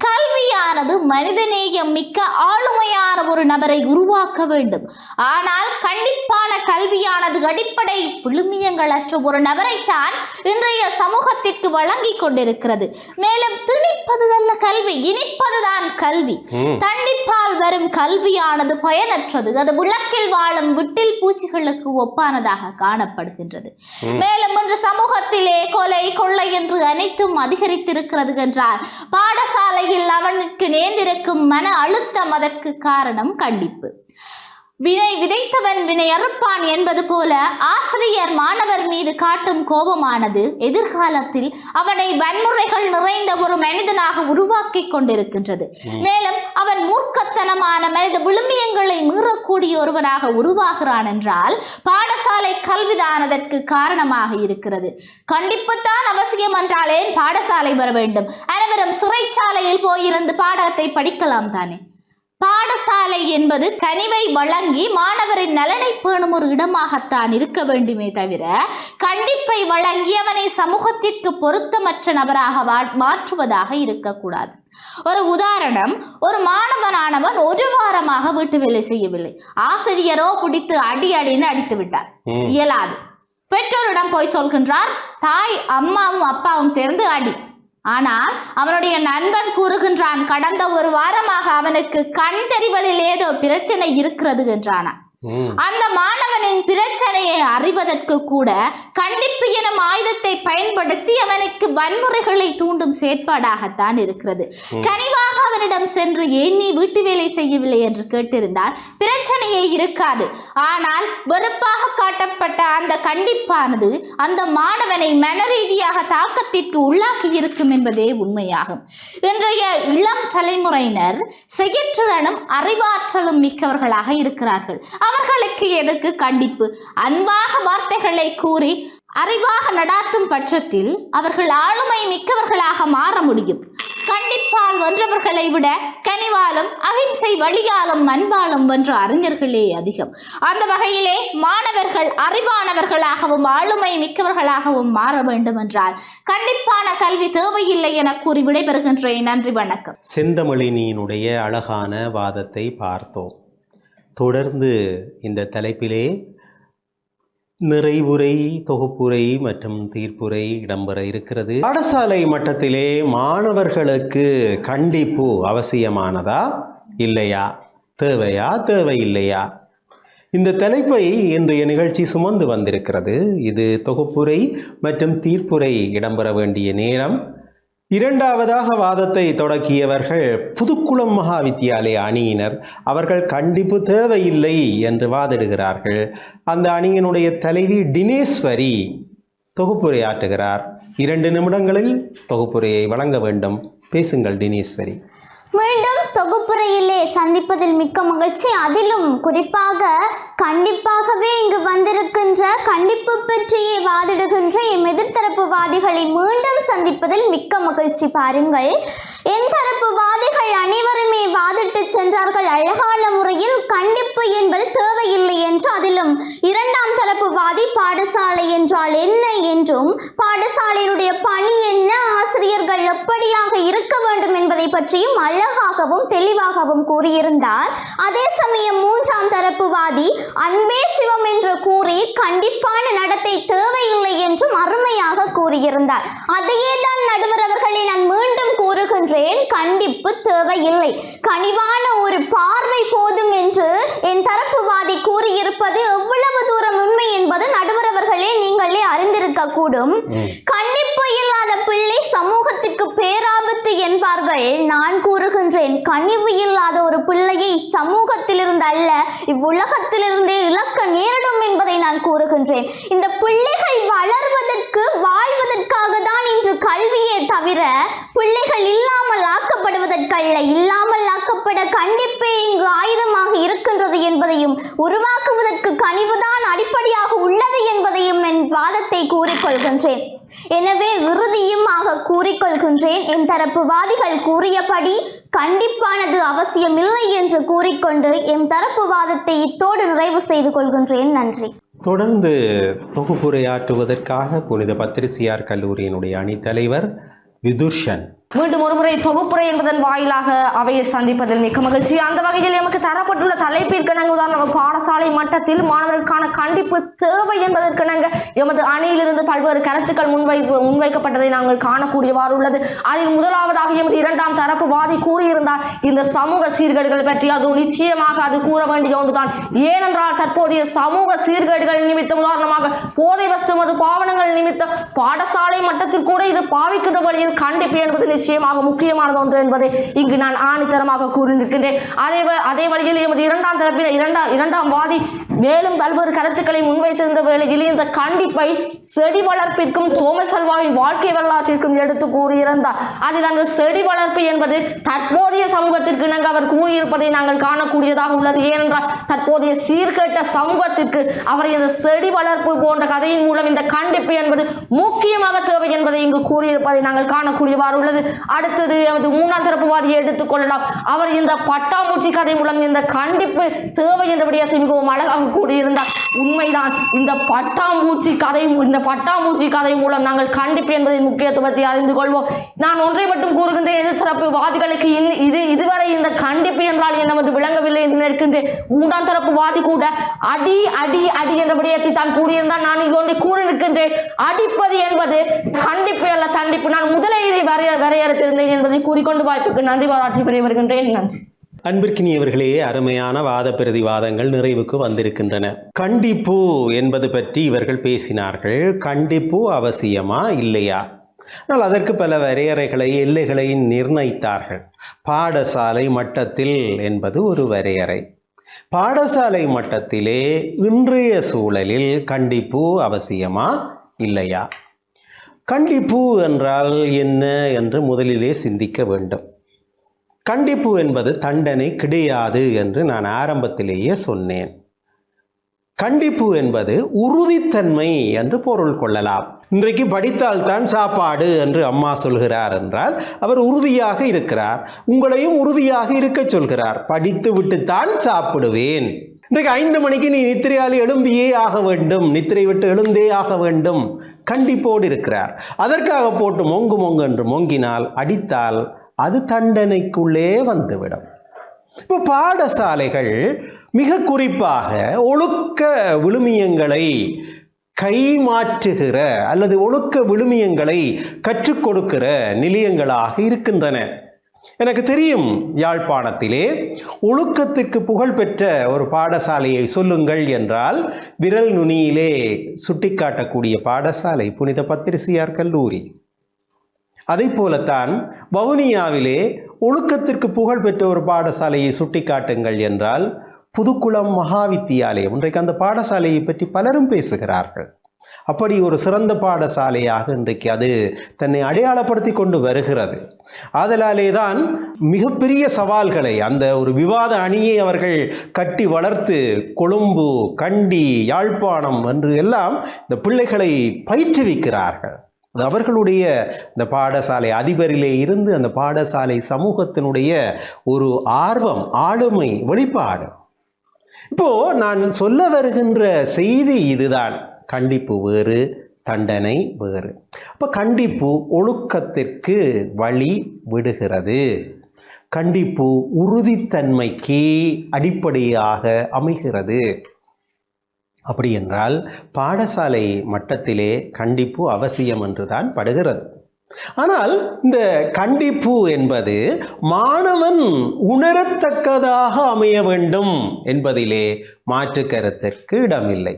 கல்வியானது மனிதநேயம் மிக்க ஆளுமையான ஒரு நபரை உருவாக்க வேண்டும். ஆனால் கண்டிப்பான கல்வியானது அடிப்படை விழுமியங்களற்ற ஒரு நபரைத்தான் இன்றைய சமூகத்திற்கு வழங்கி கொண்டிருக்கிறது. மேலும் திணிப்பதுதல்ல கல்வி, இனிப்பதுதான் கல்வி. தண்டிப்பால் வரும் கல்வியானது பயனற்றது. அது விளக்கில் வாழும் விட்டில் பூச்சிகளுக்கு ஒப்பானதாக காணப்படுகின்றது. மேலும் இன்று சமூகத்திலே கொலை கொள்ளை என்று அனைத்தும் அதிகரித்திருக்கிறது என்றால் பாடசாலையில் அவனுக்கு நேர்ந்திருக்கும் மன அழுத்தம் அதற்கு காரணம் கண்டிப்பு. வினை விதைத்தவன் வினை அறுப்பான் என்பது போல ஆசிரியர் மாணவர் மீது காட்டும் கோபமானது எதிர்காலத்தில் அவனை வன்முறைகள் நிறைந்த ஒரு மனிதனாக உருவாக்கி கொண்டிருக்கின்றது. மேலும் அவன் மூர்க்கத்தனமான மனித விழுமியங்களை மீறக்கூடிய ஒருவனாக உருவாகிறான் என்றால் பாடசாலை கல்விதான் அதற்கு காரணமாக இருக்கிறது. கண்டிப்புத்தான் அவசியம் என்றால் ஏன் பாடசாலை வர வேண்டும்? அனைவரும் சிறைச்சாலையில் போயிருந்து பாடத்தை படிக்கலாம் தானே? பாடசாலை என்பது கனிவை வழங்கி மாணவரின் நலனை பேணும் ஒரு இடமாகத்தான் இருக்க வேண்டுமே தவிர கண்டிப்பை வழங்கி அவனை சமூகத்திற்கு பொருத்தமற்ற நபராக மாற்றுவதாக இருக்கக்கூடாது. ஒரு உதாரணம், ஒரு மாணவனானவன் ஒரு வாரமாக வீட்டு வேலை செய்யவில்லை. ஆசிரியரோ பிடித்து அடின்னு அடித்து விட்டார். இயலாது. பெற்றோரிடம் போய் சொல்கின்றார், தாய் அம்மாவும் அப்பாவும் சேர்ந்து அடி. ஆனால் அவனுடைய நண்பன் கூறுகின்றான், கடந்த ஒரு வாரமாக அவனுக்கு கண் தெரிவதில் ஏதோ பிரச்சனை இருக்கிறது என்றானா. அந்த மாணவனின் பிரச்சனையை அறிவதற்கு கூட கண்டிப்பு எனும் ஆயுதத்தை பயன்படுத்தி அவனுக்கு வன்முறைகளை தூண்டும் செயற்பாடாகத்தான் இருக்கிறது. கனிவாக
அவரிடம் சென்று ஏன் நீ வீட்டு வேலை செய்யவில்லை என்று கேட்டிருந்தால் பிரச்சனையே இருக்காது. ஆனால் வெறுப்பாக காட்டப்பட்ட அந்த கண்டிப்பானது அந்த மாணவனை மனரீதியாக தாக்கத்திற்கு உள்ளாக்கி இருக்கும் என்பதே உண்மையாகும். இன்றைய இளம் தலைமுறையினர் செயற்றுடனும் அறிவாற்றலும் மிக்கவர்களாக இருக்கிறார்கள். அவர்களுக்கு எதற்கு கண்டிப்பு? அன்பாக வார்த்தைகளை கூறி அறிவாக நடாத்தும் பட்சத்தில் அவர்கள் ஆளுமை மிக்கவர்களாக மாற முடியும். கண்டிப்பால் வென்றவர்களை விட கனிவாலும் அகிம்சை வழியாலும் அன்பாலும் வென்ற அறிஞர்களே அதிகம். அந்த வகையிலே மாணவர்கள் அறிவானவர்களாகவும் ஆளுமை மிக்கவர்களாகவும் மாற வேண்டும் என்றால் கண்டிப்பான கல்வி தேவையில்லை என கூறி விடைபெறுகின்றேன். நன்றி, வணக்கம்.
செந்தமிழினியினுடைய அழகான வாதத்தை பார்த்தோம். தொடர்ந்து இந்த தலைப்பிலே நிறைவுரை, தொகுப்புரை மற்றும் தீர்ப்புரை இடம்பெற இருக்கிறது. பாடசாலை மட்டத்திலே மாணவர்களுக்கு கண்டிப்பு அவசியமானதா இல்லையா, தேவையா தேவையில்லையா, இந்த தலைப்பை இன்றைய நிகழ்ச்சி சுமந்து வந்திருக்கிறது. இது தொகுப்புரை மற்றும் தீர்ப்புரை இடம்பெற வேண்டிய நேரம். இரண்டாவதாக வாதத்தை தொடக்கியவர்கள் புதுக்குளம் மகா வித்தியாலய அணியினர். அவர்கள் கண்டிப்பு தேவையில்லை என்று வாதிடுகிறார்கள். அந்த அணியினுடைய தலைவி டினேஸ்வரி தொகுப்புரை ஆற்றுகிறார். 2 நிமிடங்களில் தொகுப்புரையை வழங்க வேண்டும். பேசுங்கள் டினேஸ்வரி.
மீண்டும் தொகுப்புரையிலே சந்திப்பதில் மிக்க மகிழ்ச்சி. அதிலும் குறிப்பாக கண்டிப்பாகவே இங்கு வந்திருக்கின்ற கண்டிப்பு பற்றியே வாதிடுகின்ற எம் எதிர்த்தரப்பு வாதிகளை மீண்டும் சந்திப்பதில் மிக்க மகிழ்ச்சி. பாருங்கள், என் தரப்பு வாதிகள் அனைவருமே வாதிட்டு சென்றார்கள் அழகான முறையில். கண்டிப்பு என்பது தேவையில்லை என்று, அதிலும் இரண்டாம் தரப்பு வாதி பாடசாலை என்றால் என்ன என்றும் பாடசாலையினுடைய பணி என்ன, ஆசிரியர்கள் எப்படியாக இருக்க வேண்டும் என்பதை பற்றியும் அழகாகவும் தெளிவாகவும் கூறியிருந்தார். அதே சமயம் மூன்றாம் தரப்பு வாதி அன்பே சிவம் என்று கூறி கண்டிப்பான நடத்தை தேவையில்லை என்றும் அருமையாக கூறியிருந்தார். அதையே தான் நடுவர் அவர்களை நான் மீண்டும் கூறுகின்றேன், கண்டிப்பு தேவையில்லை, கனிவான ஒரு பார்வை போதும் என்று என் தரப்பு வாதி கூறியிருப்பது எவ்வளவு தூரம் உண்மை என்பது நடுவர் அவர்களே நீங்களே அறிந்திருக்க கூடும். கண்டிப்பு இல்லாத பிள்ளை சமூகத்துக்கு பேராபத்து என்பார்கள். நான் கூறுகின்றேன், கனிவு இல்லாத ஒரு பிள்ளையை சமூகத்திலிருந்து அல்ல இவ்வுலகத்திலிருந்தே இழக்க நேரிடும் என்பதை நான் கூறுகின்றேன். இந்த பிள்ளைகள் வளர்வதற்கு வாழ்வதற்காக தான் இன்று கல்வியே தவிர பிள்ளைகள் இல்லாமல் ஆக்கப்படுவதற்கல்ல. இல்லாமல் ஆக்கப்பட கண்டிப்பே இங்கு ஆயுதமாக இருக்கின்றது என்பதையும் உருவாக்குவதற்கு கனிவுதான் அடிப்படையாக உள்ளது என்பதையும் என் வாதத்தை கூறிக்கொள்கின்றேன். எனவே இறுதியுமாக கூறிக்கொள்கின்றேன், என் தரப்பு வாதிகள் கூறியபடி கண்டிப்பானது அவசியமில்லை என்று கூறிக்கொண்டு எம் தரப்பு வாதத்தை இத்தோடு நிறைவு செய்து கொள்கின்றேன். நன்றி.
தொடர்ந்து தொகுப்புரையாற்றுவதற்காக புனித பத்திரிசியார் கல்லூரியினுடைய அணித்தலைவர் விதுர்ஷன்.
மீண்டும் ஒருமுறை தொகுப்புரை என்பதன் வாயிலாக அவையை சந்திப்பதில் மிக்க மகிழ்ச்சி. அந்த வகையில் எமக்கு தரப்பட்டுள்ள தலைப்பிற்கு நாங்கள் உதாரணம் பாடசாலை மட்டத்தில் மாணவர்களுக்கான கண்டிப்பு தேவை என்பதற்கு நாங்கள் எமது அணியிலிருந்து பல்வேறு கருத்துக்கள் முன்வைக்கப்பட்டதை நாங்கள் காணக்கூடியவாறு உள்ளது. அதில் முதலாவதாக எமது இரண்டாம் தரப்பு வாதி கூறியிருந்தால் இந்த சமூக சீர்கேடுகள் பற்றி அது நிச்சயமாக அது கூற வேண்டிய ஒன்றுதான். ஏனென்றால் தற்போதைய சமூக சீர்கேடுகள் நிமித்தம் உதாரணமாக போதை வஸ்து மது பாவனங்கள் நிமித்தம் பாடசாலை மட்டத்தில் கூட இது பாவிக்கின்ற வழியில் கண்டிப்பு என்பது நிச்சயமாக முக்கியமானது ஒன்று என்பதை இங்கு நான் ஆணித்தரமாக கூறியிருக்கின்றேன். அதே வழியில் எமது இரண்டாம் தரப்பில் இரண்டாம் வாதி மேலும் பல்வேறு கருத்துக்களை முன்வைத்திருந்த வேளையில் இந்த கண்டிப்பை செடி வளர்ப்பிற்கும் தோமஸ் அல்வாவின் வாழ்க்கை வரலாற்றிற்கும் எடுத்து கூறியிருந்தார். அதில் அந்த செடி வளர்ப்பு என்பது தற்போதைய சமூகத்திற்கு நாங்கள் அவர் கூறியிருப்பதை நாங்கள் காணக்கூடியதாக உள்ளது. ஏனென்றால் தற்போதைய சீர்கேட்ட சமூகத்திற்கு அவர் இந்த செடி வளர்ப்பு போன்ற கதையின் மூலம் இந்த கண்டிப்பு என்பது முக்கியமாக தேவை என்பதை இங்கு கூறியிருப்பதை நாங்கள் காணக்கூடியவாறு உள்ளது. அடுத்தது அவரது மூன்றாம் தரப்பு வாதியை எடுத்துக்கொள்ளலாம். அவர் இந்த பட்டாம்பூச்சி கதை மூலம் இந்த கண்டிப்பு தேவை என்ற விடயத்தை மிகவும் அழகாக கூறியிருந்தார். உண்மைதான், இந்த பட்டாம்பூச்சி கதை மூலம் நாங்கள் கண்டிப்பு என்பதின் முக்கியத்துவத்தை அறிந்து கொள்வோம். நான் ஒன்றை மட்டும் கூறுகின்றேன், எதிர்த்தரப்பு வாதிகளுக்கு இதுவரை இந்த கண்டிப்பு என்றால் என்னவென்று விளங்கவில்லை என்று நினைக்கின்றேன். மூன்றாம் தரப்பு வாதி கூட அடி அடி அடி என்ற விடயத்தை தான் கூறியிருந்தால் நான் இங்கு ஒன்றை கூறியிருக்கின்றேன், அடிப்பது என்பது கண்டிப்பு அல்ல தண்டிப்பு. நான் முதலே இதை வரையறுத்திருந்தேன் என்பதை கூறிக்கொண்டு வாய்ப்புக்கு நன்றி பாராட்டி வருகின்றேன். நன்றி.
அன்பிற்கினியவர்களே, அருமையான வாத பிரதிவாதங்கள் நிறைவுக்கு வந்திருக்கின்றன. கண்டிப்பு என்பது பற்றி இவர்கள் பேசினார்கள். கண்டிப்பு அவசியமா இல்லையா? ஆனால் அதற்கு பல வரையறைகளை எல்லைகளை நிர்ணயித்தார்கள். பாடசாலை மட்டத்தில் என்பது ஒரு வரையறை. பாடசாலை மட்டத்திலே இன்றைய சூழலில் கண்டிப்பு அவசியமா இல்லையா? கண்டிப்பு என்றால் என்ன என்று முதலிலே சிந்திக்க வேண்டும். கண்டிப்பு என்பது தண்டனை கிடையாது என்று நான் ஆரம்பத்திலேயே சொன்னேன். கண்டிப்பு என்பது உறுதித்தன்மை என்று பொருள் கொள்ளலாம். இன்றைக்கு படித்தால்தான் சாப்பாடு என்று அம்மா சொல்கிறார் என்றால் அவர் உறுதியாக இருக்கிறார். உங்களையும் உறுதியாக இருக்க சொல்கிறார். படித்து விட்டுத்தான் சாப்பிடுவேன். இன்றைக்கு 5 மணிக்கு நீ நித்திரையால் எழும்பியே ஆக வேண்டும், நித்திரை விட்டு எழுந்தே ஆக வேண்டும், கண்டிப்போடு இருக்கிறார். அதற்காக போட்டு மொங்கு மொங்கு என்று மொங்கினால், அடித்தால் அது தண்டனைக்குள்ளே வந்துவிடும். இப்போ பாடசாலைகள் மிக குறிப்பாக ஒழுக்க விழுமியங்களை கைமாற்றுகிற அல்லது ஒழுக்க விழுமியங்களை கற்றுக் கொடுக்கிற நிலையங்களாக இருக்கின்றன. எனக்கு தெரியும், யாழ்ப்பாணத்திலே ஒழுக்கத்துக்கு புகழ்பெற்ற ஒரு பாடசாலையை சொல்லுங்கள் என்றால் விரல் நுனியிலே சுட்டிக்காட்டக்கூடிய பாடசாலை புனித பத்திரிசியார் கல்லூரி. அதை போலத்தான் வவுனியாவிலே ஒழுக்கத்திற்கு புகழ்பெற்ற ஒரு பாடசாலையை சுட்டிக்காட்டுங்கள் என்றால் புதுக்குளம் மகாவித்தியாலயம். இன்றைக்கு அந்த பாடசாலையை பற்றி பலரும் பேசுகிறார்கள். அப்படி ஒரு சிறந்த பாடசாலையாக இன்றைக்கு அது தன்னை அடையாளப்படுத்தி கொண்டு வருகிறது. ஆதலாலே தான் மிகப்பெரிய சவால்களை, அந்த ஒரு விவாத அணியை அவர்கள் கட்டி வளர்த்து கொழும்பு, கண்டி, யாழ்ப்பாணம் என்று எல்லாம் இந்த பிள்ளைகளை பயிற்றுவிக்கிறார்கள். அது அவர்களுடைய இந்த பாடசாலை அதிபரிலே இருந்து அந்த பாடசாலை சமூகத்தினுடைய ஒரு ஆர்வம், ஆளுமை, வெளிப்பாடு. இப்போ நான் சொல்ல வருகின்ற செய்தி இதுதான். கண்டிப்பு வேறு, தண்டனை வேறு. அப்போ கண்டிப்பு ஒழுக்கத்திற்கு வழி விடுகிறது. கண்டிப்பு உறுதித்தன்மைக்கு அடிப்படையாக அமைகிறது. அப்படி என்றால் பாடசாலை மட்டத்திலே கண்டிப்பு அவசியம் என்றுதான் படுகிறது. ஆனால் இந்த கண்டிப்பு என்பது மாணவன் உணரத்தக்கதாக அமைய வேண்டும் என்பதிலே மாற்று கருத்திற்கு இடமில்லை.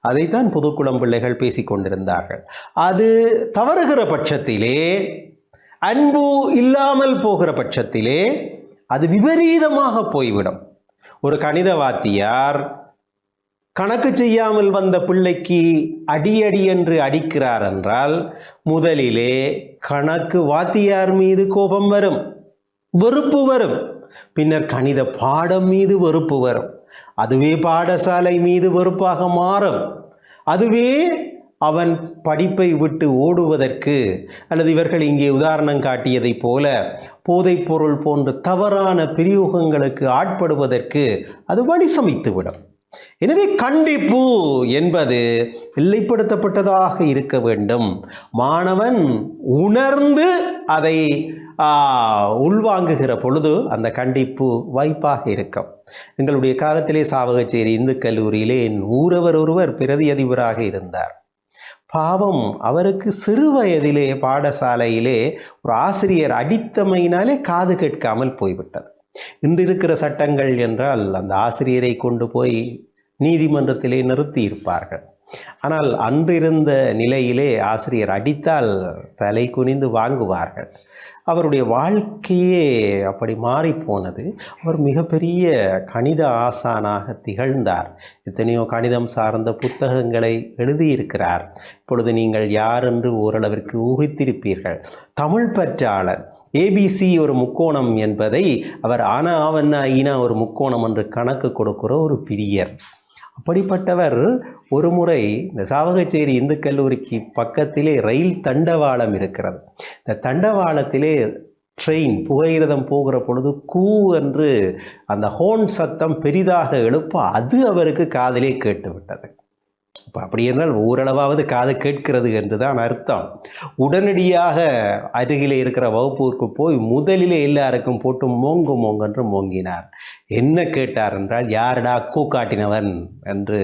அதைத்தான் புதுக்குளம் பிள்ளைகள் பேசிக்கொண்டிருந்தார்கள். அது தவறுகிற பட்சத்திலே, அன்பு இல்லாமல் போகிற பட்சத்திலே அது விபரீதமாக போய்விடும். ஒரு கணித வாத்தியார் கணக்கு செய்யாமல் வந்த பிள்ளைக்கு அடி என்று அடிக்கிறார் என்றால் முதலிலே கணக்கு வாத்தியார் மீது கோபம் வரும், வெறுப்பு வரும். பின்னர் கணித பாடம் மீது வெறுப்பு வரும். அதுவே பாடசாலை மீது வெறுப்பாக மாறும். அதுவே அவன் படிப்பை விட்டு ஓடுவதற்கு, அல்லது இவர்கள் இங்கே உதாரணம் காட்டியதைப் போல போதைப்பொருள் போன்ற தவறான பிரயோகங்களுக்கு ஆட்படுவதற்கு அது வழி சமைத்துவிடும். எனவே கண்டிப்பு என்பது எல்லைப்படுத்தப்பட்டதாக இருக்க வேண்டும். மாணவன் உணர்ந்து அதை உள்வாங்குகிற பொழுது அந்த கண்டிப்பு வாய்ப்பாக இருக்கும். எங்களுடைய காலத்திலே சாவகச்சேரி இந்து கல்லூரியிலே என் ஊரவர் ஒருவர் பிரதி அதிபராக இருந்தார். பாவம், அவருக்கு சிறு வயதிலே பாடசாலையிலே ஒரு ஆசிரியர் அடித்தமையினாலே காது கேட்காமல் போய்விட்டது. இன்று இருக்கிற சட்டங்கள் என்றால் அந்த ஆசிரியரை கொண்டு போய் நீதிமன்றத்திலே நிறுத்தி இருப்பார்கள். ஆனால் அன்றிருந்த நிலையிலே ஆசிரியர் அடித்தால் தலை குனிந்து வாங்குவார்கள். அவருடைய வாழ்க்கையே அப்படி மாறிப்போனது. அவர் மிகப்பெரிய கணித ஆசானாக திகழ்ந்தார். எத்தனையோ கணிதம் சார்ந்த புத்தகங்களை எழுதியிருக்கிறார். இப்பொழுது நீங்கள் யார் என்று ஓரளவிற்கு ஊகித்திருப்பீர்கள். தமிழ் பற்றாளர். ஏபிசி ஒரு முக்கோணம் என்பதை அவர் ஆனா ஆவன்னா ஈனா ஒரு முக்கோணம் என்று கணக்கு கொடுக்கிற ஒரு பிரியர். அப்படிப்பட்டவர் ஒரு முறை இந்த சாவகச்சேரி இந்து கல்லூரிக்கு பக்கத்திலே ரயில் தண்டவாளம் இருக்கிறது. இந்த தண்டவாளத்திலே ட்ரெயின் புகையிரதம் போகிற பொழுது கூ என்று அந்த ஹோன் சத்தம் பெரிதாக எழுப்ப அது அவருக்கு காதிலே கேட்டுவிட்டது. இப்போ அப்படி என்றால் ஓரளவாவது காது கேட்கிறது என்று தான் அர்த்தம். உடனடியாக அருகிலே இருக்கிற வகுப்புக்கு போய் முதலிலே எல்லாருக்கும் போட்டு மோங்கு மோங்கென்று மோங்கினார். என்ன கேட்டார் என்றால், யாரடா கூ காட்டினவன் என்று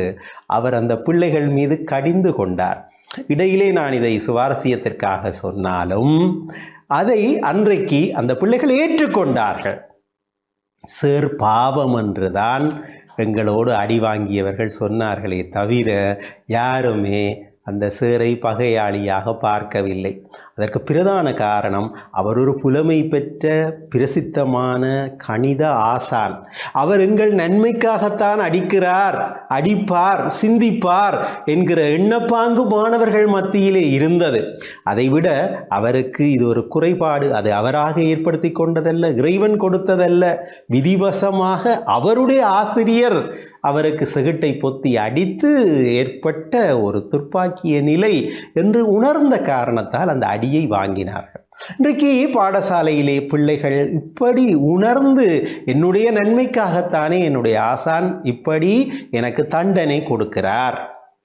அவர் அந்த பிள்ளைகள் மீது கடிந்து கொண்டார். இடையிலே நான் இதை சுவாரஸ்யத்திற்காக சொன்னாலும் அதை அன்றைக்கு அந்த பிள்ளைகள் ஏற்றுக்கொண்டார்கள். சேர் பாவம் என்றுதான் எங்களோடு அடி வாங்கியவர்கள் சொன்னார்களே தவிர யாருமே அந்த சேரை பகையாளியாக பார்க்கவில்லை. அதற்கு பிரதான காரணம் அவர் ஒரு புலமை பெற்ற பிரசித்தமான கணித ஆசான். அவர் எங்கள் நன்மைக்காகத்தான் அடிக்கிறார், அடிப்பார், சிந்திப்பார் என்கிற எண்ணப்பாங்கு மாணவர்கள் மத்தியிலே இருந்தது. அதைவிட அவருக்கு இது ஒரு குறைபாடு. அது அவராக ஏற்படுத்தி கொண்டதல்ல, இறைவன் கொடுத்ததல்ல. விதிவசமாக அவருடைய ஆசிரியர் அவருக்கு செகிட்டை பொத்தி அடித்து ஏற்பட்ட ஒரு துர்ப்பாக்கிய நிலை என்று உணர்ந்த காரணத்தால் அந்த அடியை வாங்கினார்கள். இன்றைக்கு பாடசாலையிலே பிள்ளைகள் இப்படி உணர்ந்து, என்னுடைய நன்மைக்காகத்தானே என்னுடைய ஆசான் இப்படி எனக்கு தண்டனை கொடுக்கிறார்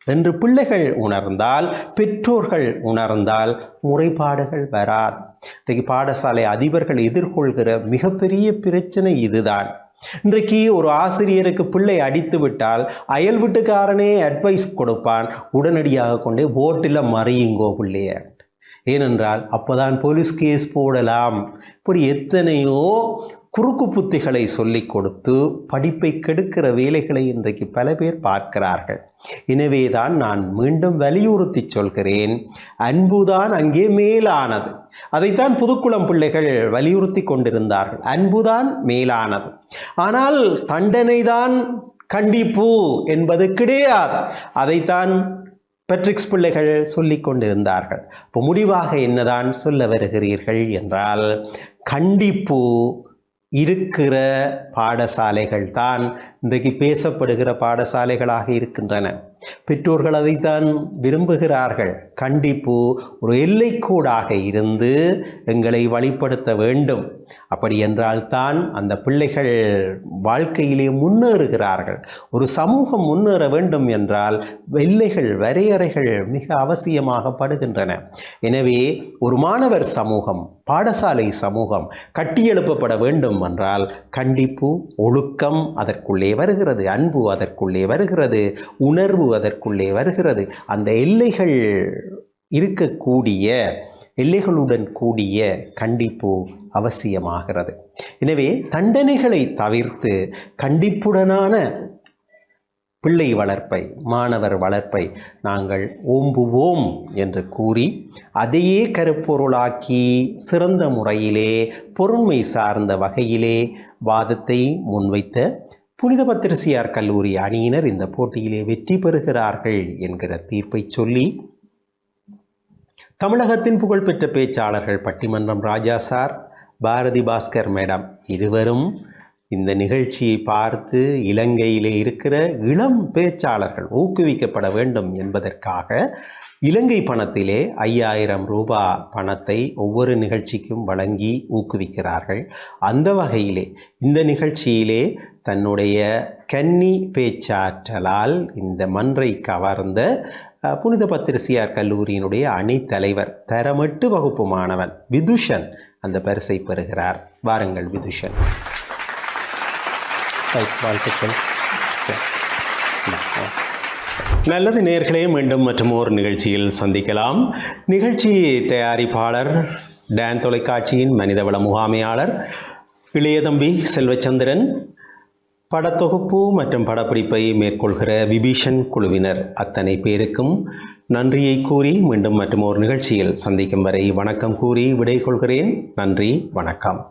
என்று பிள்ளைகள் உணர்ந்தால், பெற்றோர்கள் உணர்ந்தால் முறைப்பாடுகள் வராது. இன்றைக்கு பாடசாலை அதிபர்கள் எதிர்கொள்கிற மிகப்பெரிய பிரச்சனை இதுதான். இன்றைக்கு ஒரு ஆசிரியருக்கு பிள்ளை அடித்து விட்டால் அயல் வீட்டுக்காரனே அட்வைஸ் கொடுப்பான், உடனடியாக கொண்டே ஓட்டில் மறியுங்கோ பிள்ளைய. ஏனென்றால் அப்போதான் போலீஸ் கேஸ் போடலாம். இப்படி எத்தனையோ குறுக்கு புத்திகளை சொல்லிக் கொடுத்து படிப்பை கெடுக்கிற வேலைகளை இன்றைக்கு பல பேர் பார்க்கிறார்கள். எனவே தான் நான் மீண்டும் வலியுறுத்தி சொல்கிறேன், அன்புதான் அங்கே மேலானது. அதைத்தான் புதுக்குளம் பிள்ளைகள் வலியுறுத்தி கொண்டிருந்தார்கள், அன்புதான் மேலானது. ஆனால் தண்டனை தான் கண்டிப்பு என்பது கிடையாது. அதைத்தான் பெட்ரிக்ஸ் பிள்ளைகள் சொல்லிக் கொண்டிருந்தார்கள். இப்போ முடிவாக என்னதான் சொல்ல வருகிறீர்கள் என்றால், கண்டிப்பு இருக்கிற பாடசாலைகள் தான் இன்றைக்கு பேசப்படுகிற பாடசாலைகளாக இருக்கின்றன. பெற்றோர்கள் அதைத்தான் விரும்புகிறார்கள். கண்டிப்பு ஒரு எல்லைக்கூடாக இருந்து எங்களை வழிப்படுத்த வேண்டும். அப்படி என்றால் தான் அந்த பிள்ளைகள் வாழ்க்கையிலே முன்னேறுகிறார்கள். ஒரு சமூகம் முன்னேற வேண்டும் என்றால் எல்லைகள், வரையறைகள் மிக அவசியமாக படுகின்றன. எனவே ஒரு மாணவர் சமூகம், பாடசாலை சமூகம் கட்டியெழுப்பப்பட வேண்டும் என்றால் கண்டிப்பு, ஒழுக்கம் அதற்குள்ளே வருகிறது, அன்பு அதற்குள்ளே வருகிறது, உணர்வு அதற்குள்ளே வருகிறது. அந்த எல்லைகள் இருக்கக்கூடிய, எல்லைகளுடன் கூடிய கண்டிப்பு அவசியமாகிறது. எனவே தண்டனைகளை தவிர்த்து கண்டிப்புடனான பிள்ளை வளர்ப்பை, மாணவர் வளர்ப்பை நாங்கள் ஓம்புவோம் என்று கூறி, அதையே கருப்பொருளாக்கி சிறந்த முறையிலே பொருண்மை சார்ந்த வகையிலே வாதத்தை முன்வைத்த புனித பத்திரசியார் கல்லூரி அணியினர் இந்த போட்டியிலே வெற்றி பெறுகிறார்கள் என்கிற தீர்ப்பை சொல்லி, தமிழகத்தின் புகழ்பெற்ற பேச்சாளர்கள் பட்டிமன்றம் ராஜா சார், பாரதி பாஸ்கர் மேடம் இருவரும் இந்த நிகழ்ச்சியை பார்த்து இலங்கையிலே இருக்கிற இளம் பேச்சாளர்கள் ஊக்குவிக்கப்பட வேண்டும் என்பதற்காக இலங்கை பணத்திலே 5000 ரூபாய் பணத்தை ஒவ்வொரு நிகழ்ச்சிக்கும் வழங்கி ஊக்குவிக்கிறார்கள். அந்த வகையிலே இந்த நிகழ்ச்சியிலே தன்னுடைய கன்னி பேச்சாற்றலால் இந்த மன்றை கவர்ந்த புனித பத்திரசியார் கல்லூரியினுடைய அணித்தலைவர், தரமட்டு வகுப்பு மாணவன் விதுஷன் அந்த பரிசை பெறுகிறார். வாருங்கள் விதுஷன். வாழ்த்துக்கள். நல்லது நேயர்களே, மீண்டும் மற்றும் ஒரு நிகழ்ச்சியில் சந்திக்கலாம். நிகழ்ச்சி தயாரிப்பாளர், டான் தொலைக்காட்சியின் மனிதவள முகாமையாளர் இளையதம்பி செல்வச்சந்திரன், படத்தொகுப்பு மற்றும் படப்பிடிப்பை மேற்கொள்கிற விபீஷன் குழுவினர் அத்தனை பேருக்கும் நன்றியை கூறி மீண்டும் மற்றும் ஒரு நிகழ்ச்சியில் சந்திக்கும் வரை வணக்கம் கூறி விடை கொள்கிறேன். நன்றி, வணக்கம்.